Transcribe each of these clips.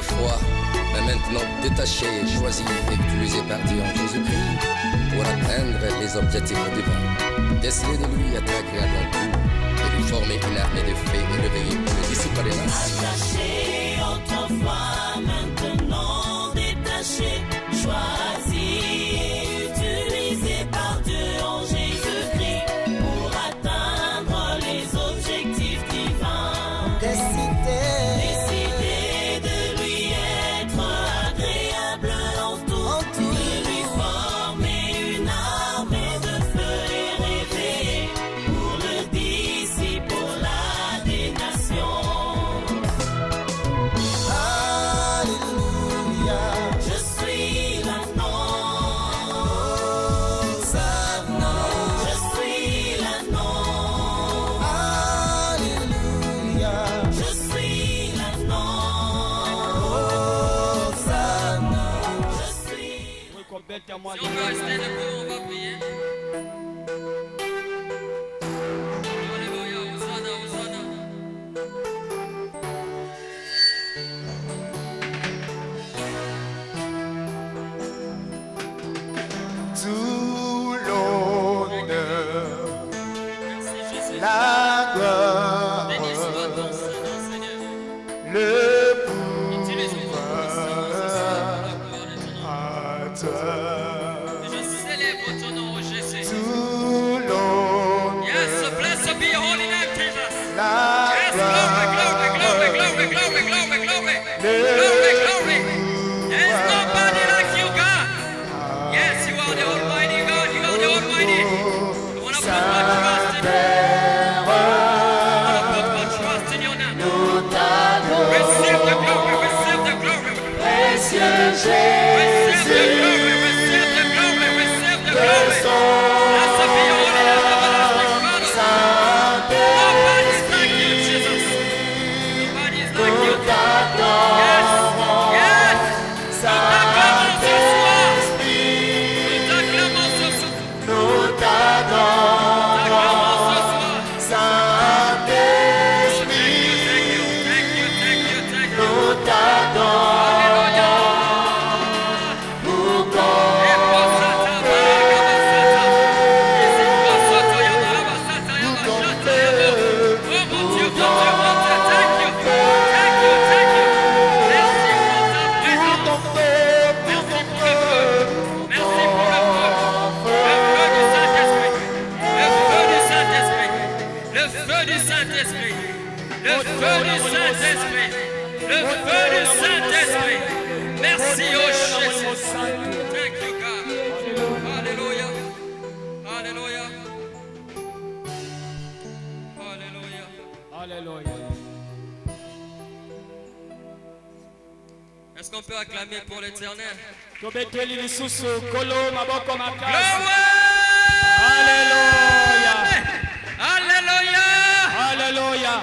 autrefois, mais maintenant détaché, choisi et utilisé par Dieu en Jésus-Christ pour atteindre les objectifs divins. Déceler de lui être agréable en tout et lui former une armée de faits et réveiller pour le dissiper les nations. Attaché autrefois, maintenant détaché, choisi et utilisé par Dieu en Jésus-Christ pour atteindre les objectifs divins. Décider de lui être agréable en tout, de lui former une armée de feu et réveiller pour le disciple des nations. Si on peut rester debout, on va prier. Alléluia, Hosanna, Hosanna. Tout l'honneur, Merci Jésus. la gloire, Béni soit ton Saint-Nom, Seigneur. le Utilise-moi pour ce soir, pour la gloire de ton nom. à toi. Et je célèbre ton nom, Jésus. Tout l'honneur, Yes, blessed be your holy name, Jesus. la Yes, glory, glory, glory, glory, glory, glory, glory. Glory, glory. There's nobody like you, God. Yes, you are the Almighty God. You are the Almighty. I want to put my trust in you. I want to put my trust in your name. Receive the glory, receive the glory. Receive the glory, receive the glory, receive the glory. Blessed be your holy name, everlasting Father. Nobody's like you, Jesus. Nobody's like you. Yes, yes. Nous t'acclamons ce soir. Nous t'acclamons ce soir. Thank you, thank you, thank you, thank you. Alléluia. Le feu du Saint-Esprit. Le feu du Saint-Esprit. Merci au Jésus. Thank you, God. Alléluia. Alléluia. Alléluia. Alléluia. Est-ce qu'on peut acclamer pour l'Éternel? Tobeteli lisusu kolo maboko makasi. Gloire! Alléluia. Alléluia. Alléluia.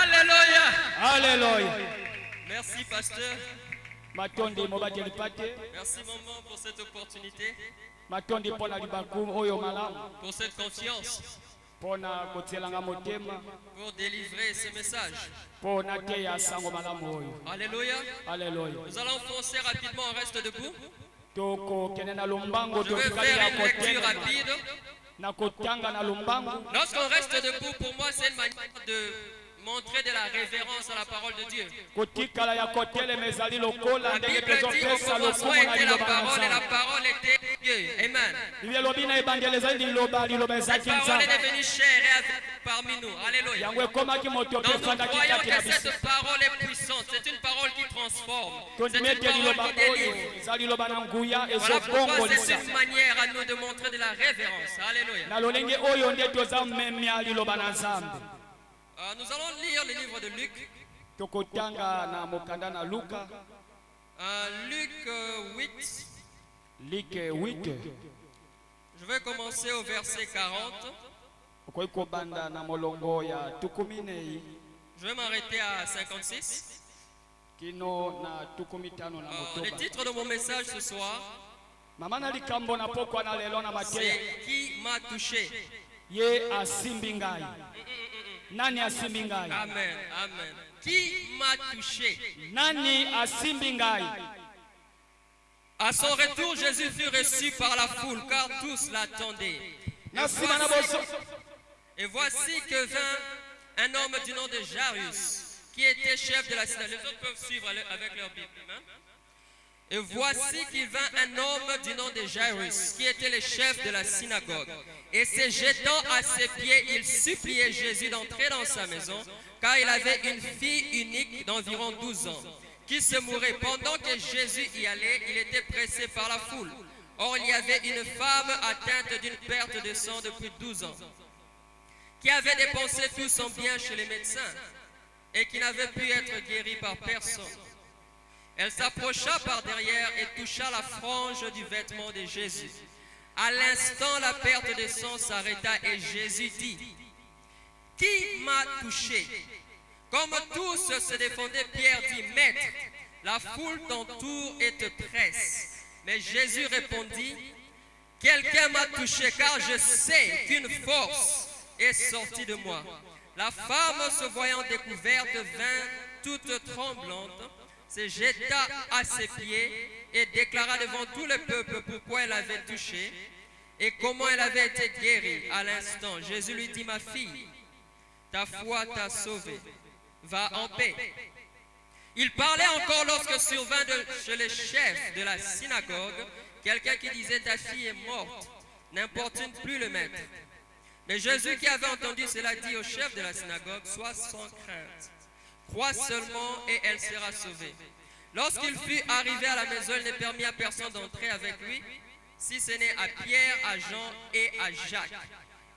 Alléluia. Alléluia. Merci, pasteur. Matondi mobadeli pate. Merci, maman, pour cette opportunité, Matondi pona libaku oyo malamu. pour cette confiance, Pona kotielanga motema. pour délivrer ce message. Pona te ya sango malamu oyo. Alléluia. Alléluia. Nous allons foncer rapidement, on reste debout. Toko kene na lumbango Je vais tokali faire ya une lecture kotema. rapide. Na kotanga na lumbango. Lorsqu'on reste debout, pour moi, c'est une manière de montrer de la révérence à la parole de Dieu. Kotikala ya kotele mezali lokola La ndenge Bible dit au tozopesa commencement lokumu na était la liloba na parole et la Nzambe. parole était Dieu. Amen. Lilobi na ebangeleza liloba liloba Cette ezaki parole est Nzambe. devenue chère et avec parmi nous. Alléluia. Yango ekomaki moto Donc mpe nous efandaki croyons kati na que biso. cette parole est puissante. C'est une parole qui transforme. C'est Tondimi une ete parole liloba qui oyo délivre. eza liloba na nguya Voilà pourquoi ezobongolisa. c'est une manière à nous de montrer de la révérence. Alléluia. Na lolenge oyo nde toza memia liloba na Nzambe. Nous allons lire le livre de Luc. Tokotanga na mokanda na Luka. Luc 8. Like 8. Je vais commencer au verset 40. Okoki kobanda na molongo ya tukumi nei Je vais m'arrêter à 56. kino na tukumi tano na Le motoba. titre de mon message ce soir, Mama na likambo na pokwa na lelo na mateya. c'est Qui m'a touché. Ye asimbi ngai. Nani asimbi ngai? Amen, amen. Qui m'a touché? Nani asimbi ngai? À son retour, Jésus fut reçu par la foule, car tous l'attendaient. Et voici que vint un homme du nom de Jairus, qui était chef de la synagogue. Les autres peuvent suivre avec leur Bible. Amen. Et voici qu'il vint un homme du nom de Jairus, qui était le chef de la synagogue. Et se jetant à ses pieds, il suppliait Jésus d'entrer dans sa maison, car il avait une fille unique d'environ 12 ans, qui se mourait. Pendant que Jésus y allait, il était pressé par la foule. Or, il y avait une femme atteinte d'une perte de sang depuis 12 ans, qui avait dépensé tout son bien chez les médecins, et qui n'avait pu être guérie par personne. Elle s'approcha par derrière et toucha la frange du vêtement de Jésus. À l'instant, la perte de sang s'arrêta et Jésus dit, « Qui m'a touché ?» Comme tous se défendaient, Pierre dit, « Maître, la foule t'entoure et te presse. » Mais Jésus répondit, « Quelqu'un m'a touché, car je sais qu'une force est sortie de moi. » La femme, se voyant découverte, vint toute tremblante, se jeta à ses pieds et déclara devant tout le peuple pourquoi elle avait touché et comment elle avait été guérie. À l'instant, Jésus lui dit, « Ma fille, ta foi t'a sauvée. Va en paix. » Il parlait encore lorsque survint chez le chef de la synagogue quelqu'un qui disait, « Ta fille est morte, n'importune plus le maître. » Mais Jésus, qui avait entendu cela, dit au chef de la synagogue, « Sois sans crainte. Crois seulement et elle sera sauvée. » Lorsqu'il fut arrivé à la maison, il ne permit à personne d'entrer avec lui, si ce n'est à Pierre, à Jean et à Jacques,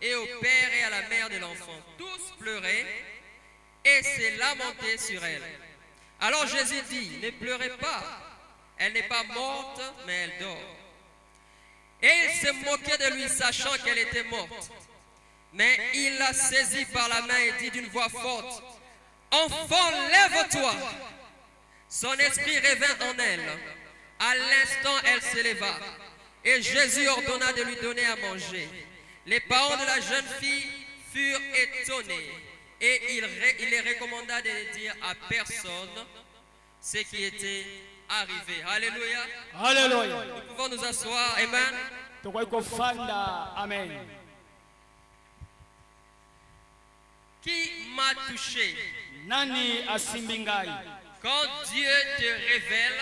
et au père et à la mère de l'enfant. Tous pleuraient et se lamentaient sur elle. Alors Jésus dit, « Ne pleurez pas, elle n'est pas morte, mais elle dort. » Et il se moquait de lui, sachant qu'elle était morte. Mais il la saisit par la main et dit d'une voix forte, « Enfant, lève-toi !» Son esprit revint en elle. À l'instant, elle se leva. Et Jésus ordonna de lui donner à manger. Les parents de la jeune fille furent étonnés. Et il les recommanda de ne dire à personne ce qui était arrivé. Alléluia. Alléluia. Nous pouvons nous asseoir. Amen. Amen. Qui m'a touché? Nani asimbi ngai? Quand Dieu te révèle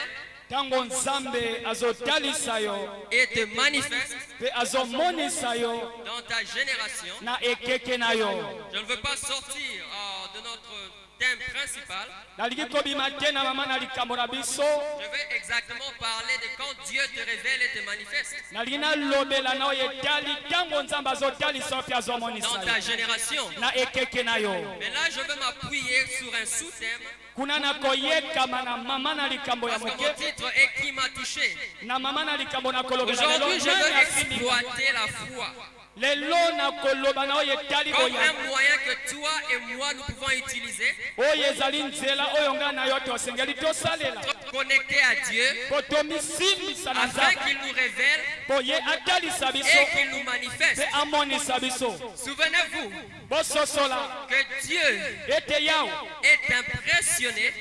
Tango Nzambe azotalisisa yo et te manifeste pe azomonisa yo dans ta génération, na ekeke na yo. je ne veux pas sortir de notre thème principal. Nalingi kobima te na mama na likambo na biso. Je vais exactement parler de quand Dieu te révèle et te manifeste Nalingi nalobela na oyo etali tango Nzambe azotalisa yo pe azomonisa dans yo ta génération. na ekeke na yo. Mais là, je veux m'appuyer sur un sous-thème. Kuna na koyekama na mama na likambo ya Parce que moke mon titre est Qui m'a touché. na mama na likambo na kolobela Aujourd'hui, je lelo veux nani asimbi ngai? exploiter la foi Lelo na koloba na oyo etali comme boya un moyen que toi et moi nous pouvons utiliser oyo ezali nzela oyo ngai na yo tosengeli tosalela pour être connectés à Dieu po tomisimbisa na afin Nzambe qu'il nous révèle po ye atalisa biso et qu'il nous manifeste. pe amonisa biso. Souvenez-vous Bososola que Dieu ete yawo est impressionné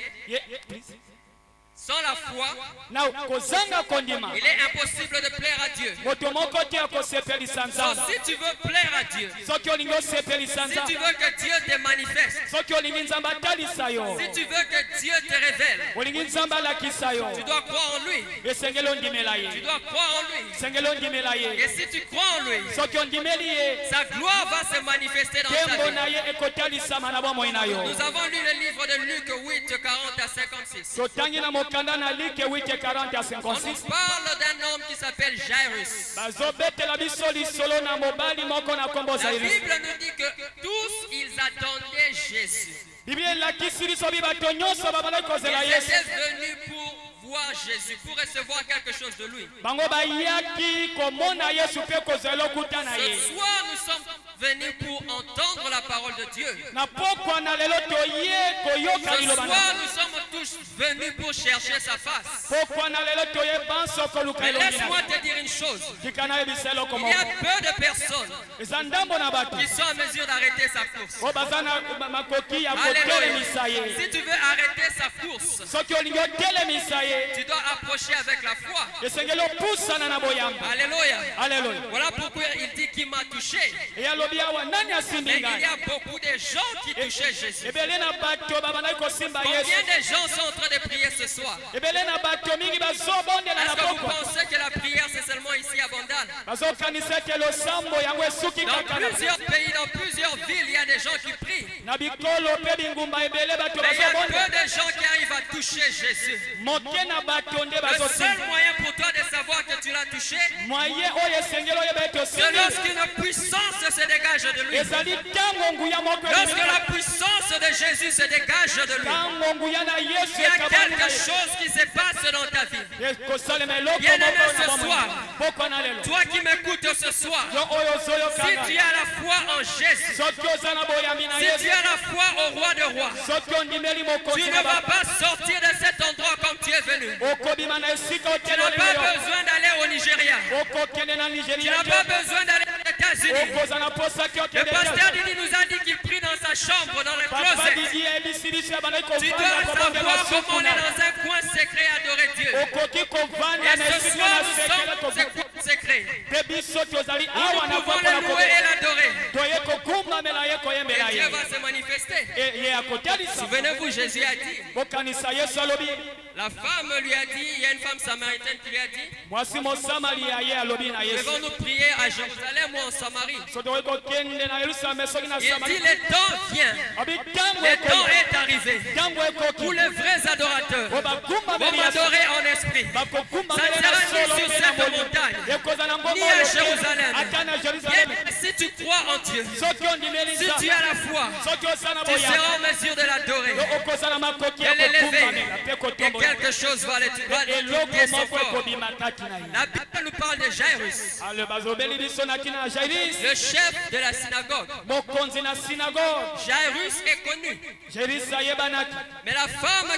sans la foi. na kozanga kondima Il est impossible de plaire à Dieu. moto moko te akosepelisa Donc, Nzambe. si tu veux plaire à Dieu, Soki olingi osepelisa si tu Nzambe, veux que Dieu te manifeste, soki olingi Nzambe atalisa yo, si tu veux que Dieu te révèle, olingi Nzambe alakisa yo, tu dois croire en lui. esengeli ondimela Tu ye, dois croire en lui. esengeli ondimela Et ye. si tu crois en lui, Soki ondimeli ye, sa gloire va se manifester dans ta nkembo vie. na ye ekotalisama na bomoi na yo. Nous avons lu le livre de Luc 8, 40 à 56. Totangi na mokanda na Luke 8:40 à On nous 56. parle d'un homme qui s'appelle Jairus. Bazobetela biso lisolo na mobali moko na kombo La Jairus. Bible nous dit que tous ils attendaient Jésus. Biblia elakisi biso bi bato nyonso babalaki kozela Ils Yesu. étaient venus pour voir Jésus, pour recevoir quelque chose de lui. Bango bayaki komona Yesu pe kozela okuta na ye. Ce soir, nous sommes venus pour entendre la parole de Dieu. Na pokwa na lelo toye koyoka Ce liloba na soir, nous sommes tous venus pour chercher sa face. Pourquoi na lelo toyeba soko luka Mais elongi laisse-moi na te dire une chose. tikana yebisa eloko Il y a moko peu de personnes eza ndambo na bato qui sont en mesure d'arrêter sa course. oyo baza na makoki ya Alléluia. kotelemisa ye Si tu veux arrêter sa course, soki olingi otelemisa ye tu dois approcher avec la foi. esengeli opusana na boyamba. Alléluia. Aleluya. Voilà pourquoi il dit qu'il m'a touché. eyalobi awa nani asimbi Mais il y ngai a beaucoup de gens qui touchaient Jésus. ebele na bato babandaki kosimba Combien yesu de gens sont en train de prier ce soir? ebele na bato mingi bazobondela Est-ce na que vous pokwa pensez que la prière c'est seulement ici à Bandal? bazokanisa ete losambo yango esuki Dans kaka na plusieurs pays, dans plusieurs villes, il y a des gens qui prient. na bikolo mpe bingumba ebele bato Mais il y a bazobondela peu de gens qui arrivent à toucher Jésus. moke na bato nde Le seul bazosimba moyen pour toi de savoir que tu l'as touché, mwaye oyo esengeli oyeba ete c'est osimbi lorsqu'une puissance se dégage de lui. ezali ntango nguya moko Lorsque elimi la puissance de Jésus se dégage de lui. ntango nguya na yesu Il y a ekabani na quelque ye chose qui se passe dans ta vie. kosalema eloko Bien-aimé, moko ce na bomoi. soir, pokwa na lelo Toi qui m'écoutes ce soir, yo oyo si ozoyokanga tu as la foi en Jésus, soki oza na boyambi na si yesu tu as la foi au roi de rois, soki ondimeli tu mokonzi ne na vas bato pas sortir de cet endroit comme tu es venu. okobima na esika Tu n'as oteloli pas yo besoin d'aller au Nigeria. okokende na Tu nigeria n'as pas te besoin d'aller aux États-Unis. okoza na posaki Le okende pasteur Didi nous a dit qu'il prie dans sa chambre, dans le papa closet. didi ayebisi biso abandaki Tu dois kovanda kobondela savoir suku comment on est na dans un coin secret à adorer Dieu. okoki kovanda Et na ce esika soir, na nous sekele sommes dans ce kobuka coin secret. mpe biso tozali Nous awa na pouvons mpona le louer et l'adorer. toye kokumbamela ye koyembela Et Dieu ye va se manifester. ye akotalisa Souvenez-vous, Jésus a dit, bokanisa yesu alobi la femme lui a dit, il y a une femme samaritaine qui lui a dit, mwasi mosamali ya ye alobi na yesu devons-nous prier à Jérusalem ou en Samarie? so tokoki kokende na yerusaleme soki na Il dit, samari le temps vient, abi ntango le temps ekoki est arrivé ntango où ekoki les vrais adorateurs o vont bakumbameli ya m'adorer en esprit. bakokumbameli Ça na ne sera solo ni sur mpe na cette molimo montagne, ekozala na ngomba ni à oyo te Jérusalem. ata na jerusaleme Bien, si tu crois en Dieu, soki ondimeli si tu nzambe as la foi, soki oza na tu seras boyamba en mesure de l'adorer, yo okozala makoki ya de l'élever, kokumbamela mpe et kotombola quelque chose va eloko quitter son moko corps. ekobima kati na ye La Bible nous parle de Jairus, ale bazobeli biso na kina na jairis le chef de la synagogue. mokonzi na synagogue Jairus est connu, jairis ayebanaki mais la femme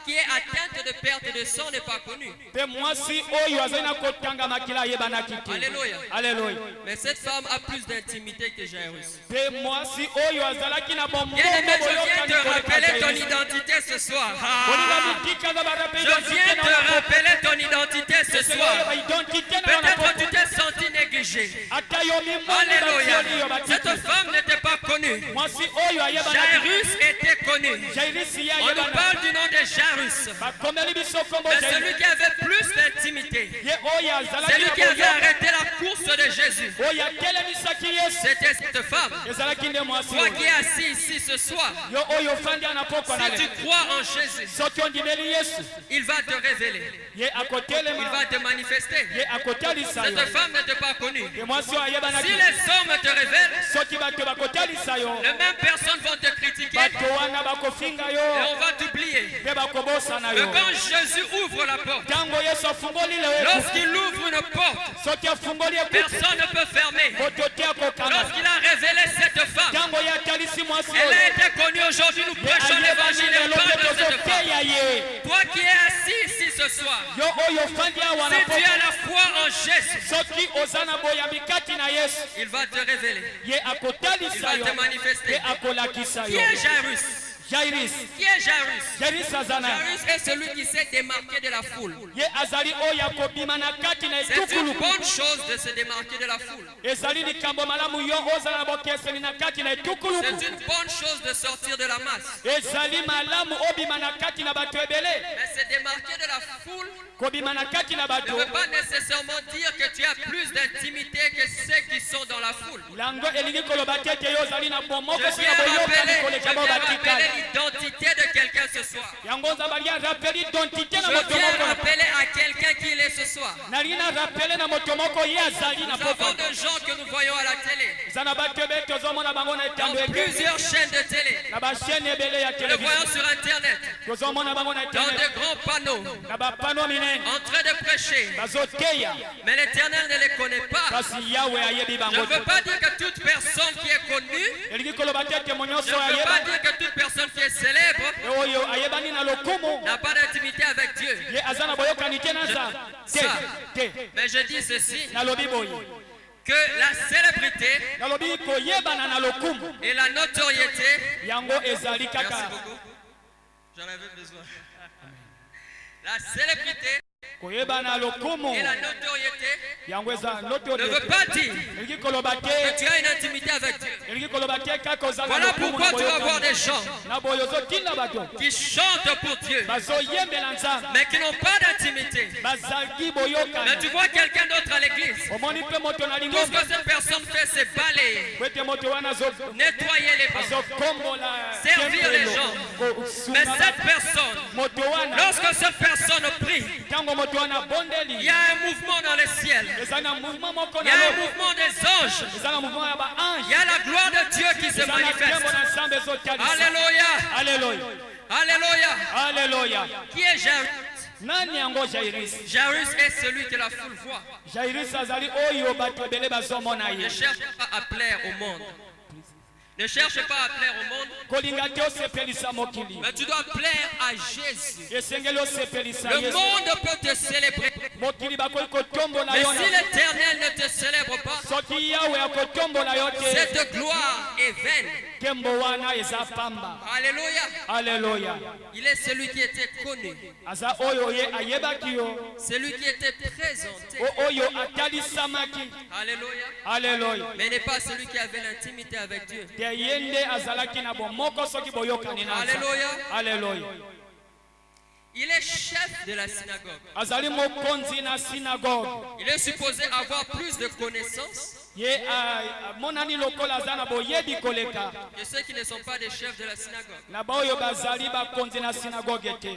qui est atteinte de perte de sang n'est pas connue. mpe mwasi oyo azali na kotanga makila ayebanaki te Alléluia. aleluya Mais cette femme a plus d'intimité que Jairus. mpe mwasi oyo azalaki na bombongo Bien-aimé, je viens boyokani te rappeler ton koleka identité ce soir. olinga Ah, bitikanga barape je viens te rappeler ton identité ce soir. identité na yo na Peut-être poko tu t'es senti négligé. ata yo mimoni Alléluia. batioli yo Cette batiki femme n'était pas connue. mwasi oyo ayebanaki Jairus était connu. jairisi ye On nous ayebanaki parle du nom de Jairus. bakomeli biso kombo Mais jairisi celui qui avait plus d'intimité, ye oyo azalaki celui na qui avait boyokani arrêté la course de Jésus, oyo atelemisaki yesu c'était cette femme. ezalaki nde mwasi Toi oyo qui es assis ici ce soir, yo oyo ofandi ana pokwa na si tu lelo crois en Jésus, soki ondimeli yesu il va te révéler. ye Il akotelema va te manifester. ye akotalisa yo Cette femme n'était pas connue. ye mwasi oyo Si ayebanaki les hommes te révèlent, soki bato bakotalisa yo les mêmes personnes vont te critiquer bato wana bakofinga et yo on va t'oublier. mpe bakobosana Mais yo quand Jésus ouvre la porte, ntango yesu afungoli leo lorsqu'il ouvre une porte, soki afungoli ekuke personne ne peut fermer. moto te akokanga Lorsqu'il a révélé cette femme, ntango ye atalisi mwasi elle oyo a été connue aujourd'hui. Nous ye prêchons ayebani l'évangile et lelo on mpe parle de cette femme. tozoteya ye Toi qui es assis ici ce soir, yo oyo ofandi awa na si tu poko as la foi en Jésus, soki oza na boyambi kati na yesu il va te révéler. ye Il akotalisa va yo te manifester. ye akolakisa Qui yo est Jairus? jairis Qui est Jairus? jairis aza na Jairus est celui qui s'est démarqué de la foule. ye azali oyo akobima na kati na C'est une etukulu bonne chose de se démarquer de la foule. ezali likambo malamu yo ozala na bokeseni na kati na etukuluku C'est une bonne chose de sortir de la masse. ezali malamu obima na kati na bato ebele Mais se démarquer de la foule kobima na kati na ne bato veut pas nécessairement dire que tu as plus d'intimité que ceux qui sont dans la foule. yango elingi koloba te ete yo ozali na bomoko Je si viens na boyokani rappeler koleka bo batikali l'identité de quelqu'un ce soir. yango oza balia rapeli identité na Je moto viens moko rappeler à quelqu'un qui il est ce soir. nalingi na rapele na moto moko ye azali na Nous avons poko des gens que nous voyons à la télé, eza na bato ebe tozomona bango na dans etando ebe plusieurs chaînes de télé. na bachaine ebele ya Nous les voyons televizio sur Internet, tozomona bango na dans internet de grands panneaux, na bapano minene en train de prêcher. bazoteya Mais l'Éternel ne les connaît pas. kasi yawe ayebi Je bango ne veux te pas dire que toute personne qui est connue, elingi koloba te ete mo je nyonso ne veux pas ayeba dire que toute personne qui est célèbre oyo ayebani na lokumu boyokani te na nzambe te Ça. te Mais je dis ceci, nalobi boye que la célébrité nalobi koyebana na lokumu et la notoriété. yango ezali Merci kaka beaucoup. J'en avais besoin. La célébrité koyebana na lokumu et la notoriété yango eza ne notoriété veut pas dire elingi koloba que te tu as une intimité avec Dieu. elingi koloba te kaka ozala Voilà lokumu pourquoi na tu vas voir boyokani des gens na boye ozotinda bato qui chantent pour Dieu, bazoyembela nzambe mais qui n'ont pas d'intimité. bazalaki Mais boyokani tu vois quelqu'un d'autre à l'église. omoni mpe moto na Tout ce lingomba que cette personne fait, c'est balayer, po ete moto wana nettoyer les bancs, azokombola servir les gens. Mais cette personne, moto wana lorsque cette personne prie, ntango moto wana il y abondeli a un mouvement dans le ciel. eza na mouvement moko Il y a na un lobo mouvement des anges. eza na mouvement ya Il baange y a la gloire de Dieu qui se eza na ntembo manifeste. na nzambe ezotalisa Alléluia. aleluya Alléluia. aleluya Qui est Jairus? nani yango jairus Jairus est celui que la foule voit. jairus azali oyo bato ebele bazomona Ne ye cherche pas à plaire au monde. Ne cherche pas à plaire au monde, kolinga te osepelisa mokili mais tu dois plaire à Jésus. esengeli osepelisa Le yesu monde peut te célébrer, mokili bakoki kotombola mais yo si l'Éternel ne te célèbre pas, soki yawe akotombola yo te cette gloire est vaine. nkembo wana eza pamba Alléluia. aleluya Il est celui qui était connu, aza oyo ye ayebaki yo celui qui était présenté. oyo atalisamaki Alléluia. aleluya Mais n'est pas celui qui avait l'intimité avec Dieu. te ye nde azalaki na bomoko soki boyokani na Nzambe. Alléluia. aleluya Il est chef de la synagogue. azali mokonzi na sinagoge Il est supposé avoir plus de connaissances ye amonani lokola aza na boyebi koleka que ceux qui ne sont pas des chefs de la synagogue. na baoyo bazali bakonzi na sinagoge te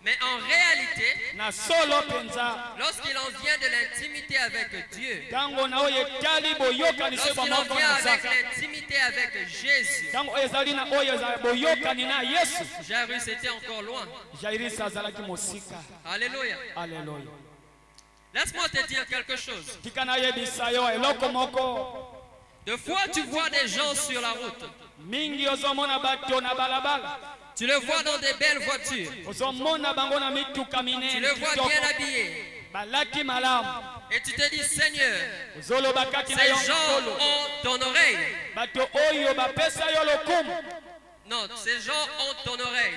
Mais en réalité, na solo mpenza lorsqu'il en vient de l'intimité avec Dieu, ntango na oyo etali boyokani se lorsqu'il en bomoko vient na avec nzambe l'intimité avec Jésus, ntango oyo ezali na oyo ezali boyokani na yesu Jairus était encore loin. jairus azalaki mosika Alléluia. aleluya Laisse-moi te dire quelque chose. tika nayebisa yo eloko moko Des fois, tu vois des gens sur la route. mingi ozomona bato na balabala Tu les vois dans des belles voitures. ozomona bango na mituka Tu minene les vois kitoko. bien habillés. balati malamu Et tu te dis, Seigneur, ozoloba kati na ces yo gens nkolo ont ton oreille. bato oyo bapesa yo lokumu Non, ces gens ont ton oreille.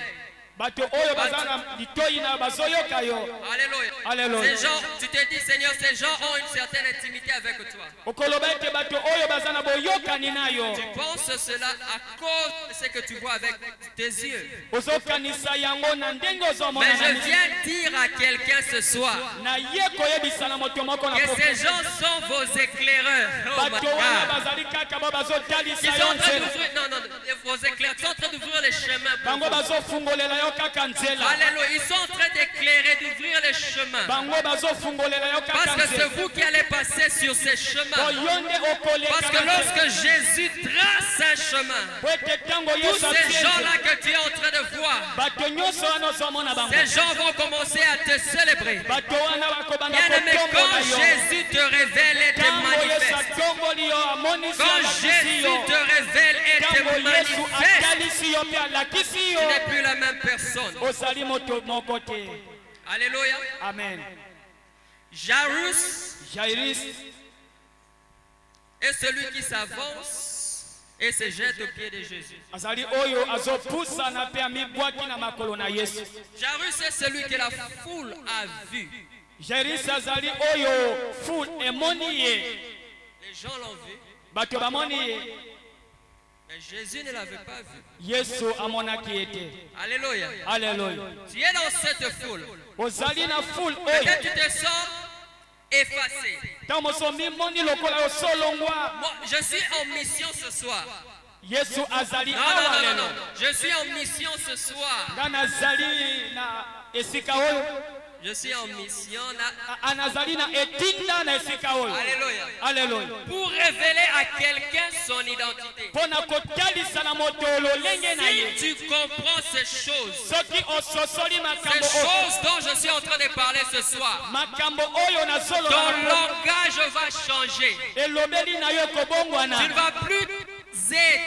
bato oyo baza na litoi na bazoyoka yo Alléluia. Alléluia. Ces gens, tu te dis, Seigneur, ces gens ont une certaine intimité avec toi. okoloba ete bato oyo baza na boyokani na yo Tu penses cela à cause de ce que tu vois avec tes yeux. ozokanisa yango na ndenge Mais ozomona je na misi viens dire à quelqu'un ce soir na ye koyebisa na moto moko na que kofi ces gens sont vos éclaireurs. Oh my bato wana God. bazali kaka bo Ils bazotalisa sont yo en train nzela d'ouvrir, non, vos éclairs sont en train d'ouvrir les chemins pour bango vous. bazofungolela yo kaka nzela Alléluia. Ils sont en train d'éclairer, d'ouvrir les chemins. bango bazofungolela yo Parce kaka que c'est nzela vous qui allez passer sur ces chemins. po yo nde okoleka Parce que na nzela. lorsque Jésus trace un chemin, po ete ntango tous yesu ces atie gens-là nzela, que tu es en train de voir, bato nyonso wana ozomona bango ces gens vont commencer à te célébrer. bato wana bakobanda Bien-aimé, kotombola quand yo Jésus te révèle et te ntango yesu manifeste, atomboli yo amonisi quand alakisi Jésus yo te révèle et te ntango yesu manifeste, atalisi yo mpe alakisi yo tu n'es plus la même personne. ozali moto moko te Alléluia. amen Jairus jairus est celui qui s'avance et se jette aux pieds de Jésus. azali oyo azopusana mpe amibwaki na makolo na yesu Jairus est celui que la foule a vu. jairus azali oyo ful emoni ye Les gens l'ont vu, bato bamoni ye mais Jésus ne l'avait pas vu. yesu amonaki ye te Alléluia. aleluya Tu es dans cette foule. ozali na ful oyo Peut-être tu te sens effacé. ntango moso mimoni lokola yo solongwa Moi, je suis en mission ce soir. yesu azali Non, awa non, non, lelo non, non. Je suis en mission ce soir. nga nazali na esika oyo Je suis en mission là. anazali na etinda na esika oyo Alléluia. aleluya Pour révéler à quelqu'un son identité. mpo na kotalisa na moto lolenge na ye Si tu comprends ces choses, soki ososoli ces makambo oyo choses dont je suis en train de parler ce soir, makambo oyo ton nazolola langage va changer. elobeli na yo Tu ne ekobongwana vas plus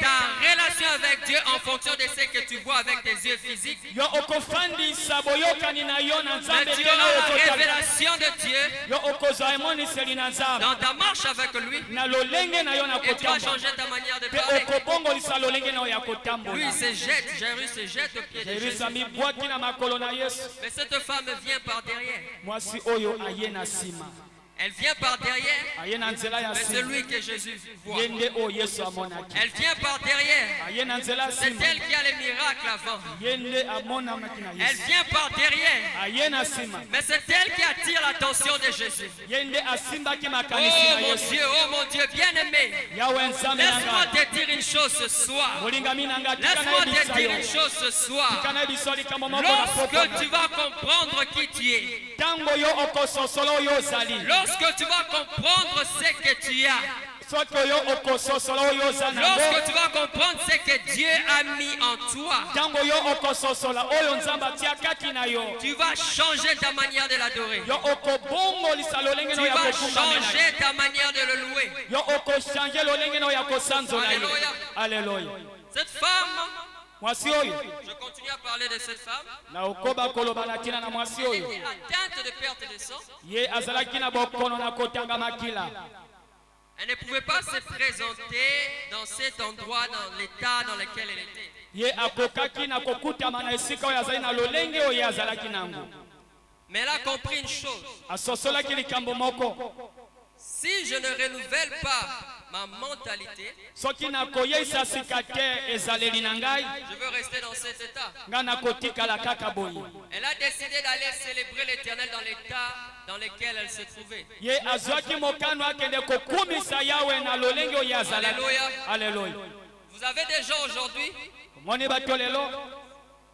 ta relation avec Dieu en fonction de ce que tu vois avec tes yeux vérité physique. yo okofandisa boyokani na yo na Mais nzambe tu te na auras la okotala révélation de Dieu yo okozwa emoniseli na nzambe dans ta marche avec lui. na lolenge na yo na Et tu vas kotambola changer ta manière de mpe parler. okobongolisa lolenge na yo ya Lui, kotambola il se jette, Jairus se jette au pied de Jésus. jerisa mibwaki na makolo na yesu Mais cette femme vient par derrière. mwasi oyo aye na nsima Elle vient par derrière. aye na nzela ya Mais c'est nsima lui que Jésus voit. ye nde oyo yesu amonaki Elle vient par derrière. aye na nzela ya C'est nsima elle qui a les miracles avant. ye nde amonamaki na Elle yesu vient par derrière. aye na nsima Mais c'est elle qui attire l'attention de Jésus. ye nde asimbaki Oh makanisi na yesu mon Dieu, bien-aimé. yawe nzambe na Laisse-moi ngai te dire une chose ce soir. molingami na ngai tika Laisse-moi te nayebisa dire yo une chose ce soir. tika nayebiso likambo moko na poko Lorsque tu vas comprendre qui tu es, ntango yo okososola oyo ozali lorsque tu vas comprendre ce que tu as, soki oyo okososola oyo oza nango lorsque tu vas comprendre ce que Dieu a mis en toi, ntango yo okososola oyo nzambe atiakaki na yo tu vas changer ta manière de l'adorer. yo okobongolisa lolenge Tu na yo ya vas kokumamela changer ta manière de le louer. yo okochange lolenge na yo ya kosanzola ye Alléluia. aleluya Cette femme, mwasi oyo je continue à parler de cette femme, na okoba koloba na ntina na mwasi elle oyo était atteinte de perte de sang. ye azalaki na bokono na kotanga makila Elle ne pouvait pas se présenter dans cet endroit, dans l'état dans lequel elle était. ye akokaki na kokutama na esika oyo azali na lolenge oyo ye azalaki nango Mais elle a compris une chose. asosolaki likambo moko Si je ne renouvelle pas ma mentalité, soki nakoyeisa sika te ezaleli na ngai je veux rester dans cet état. ngai nakotikala kaka boye Elle a décidé d'aller célébrer l'Éternel dans l'état dans lequel elle se trouvait. ye azwaki mokano akende kokumisa yawe na lolenge oyo azalaki Alléluia. aleluya Vous avez des gens aujourd'hui, omoni bato lelo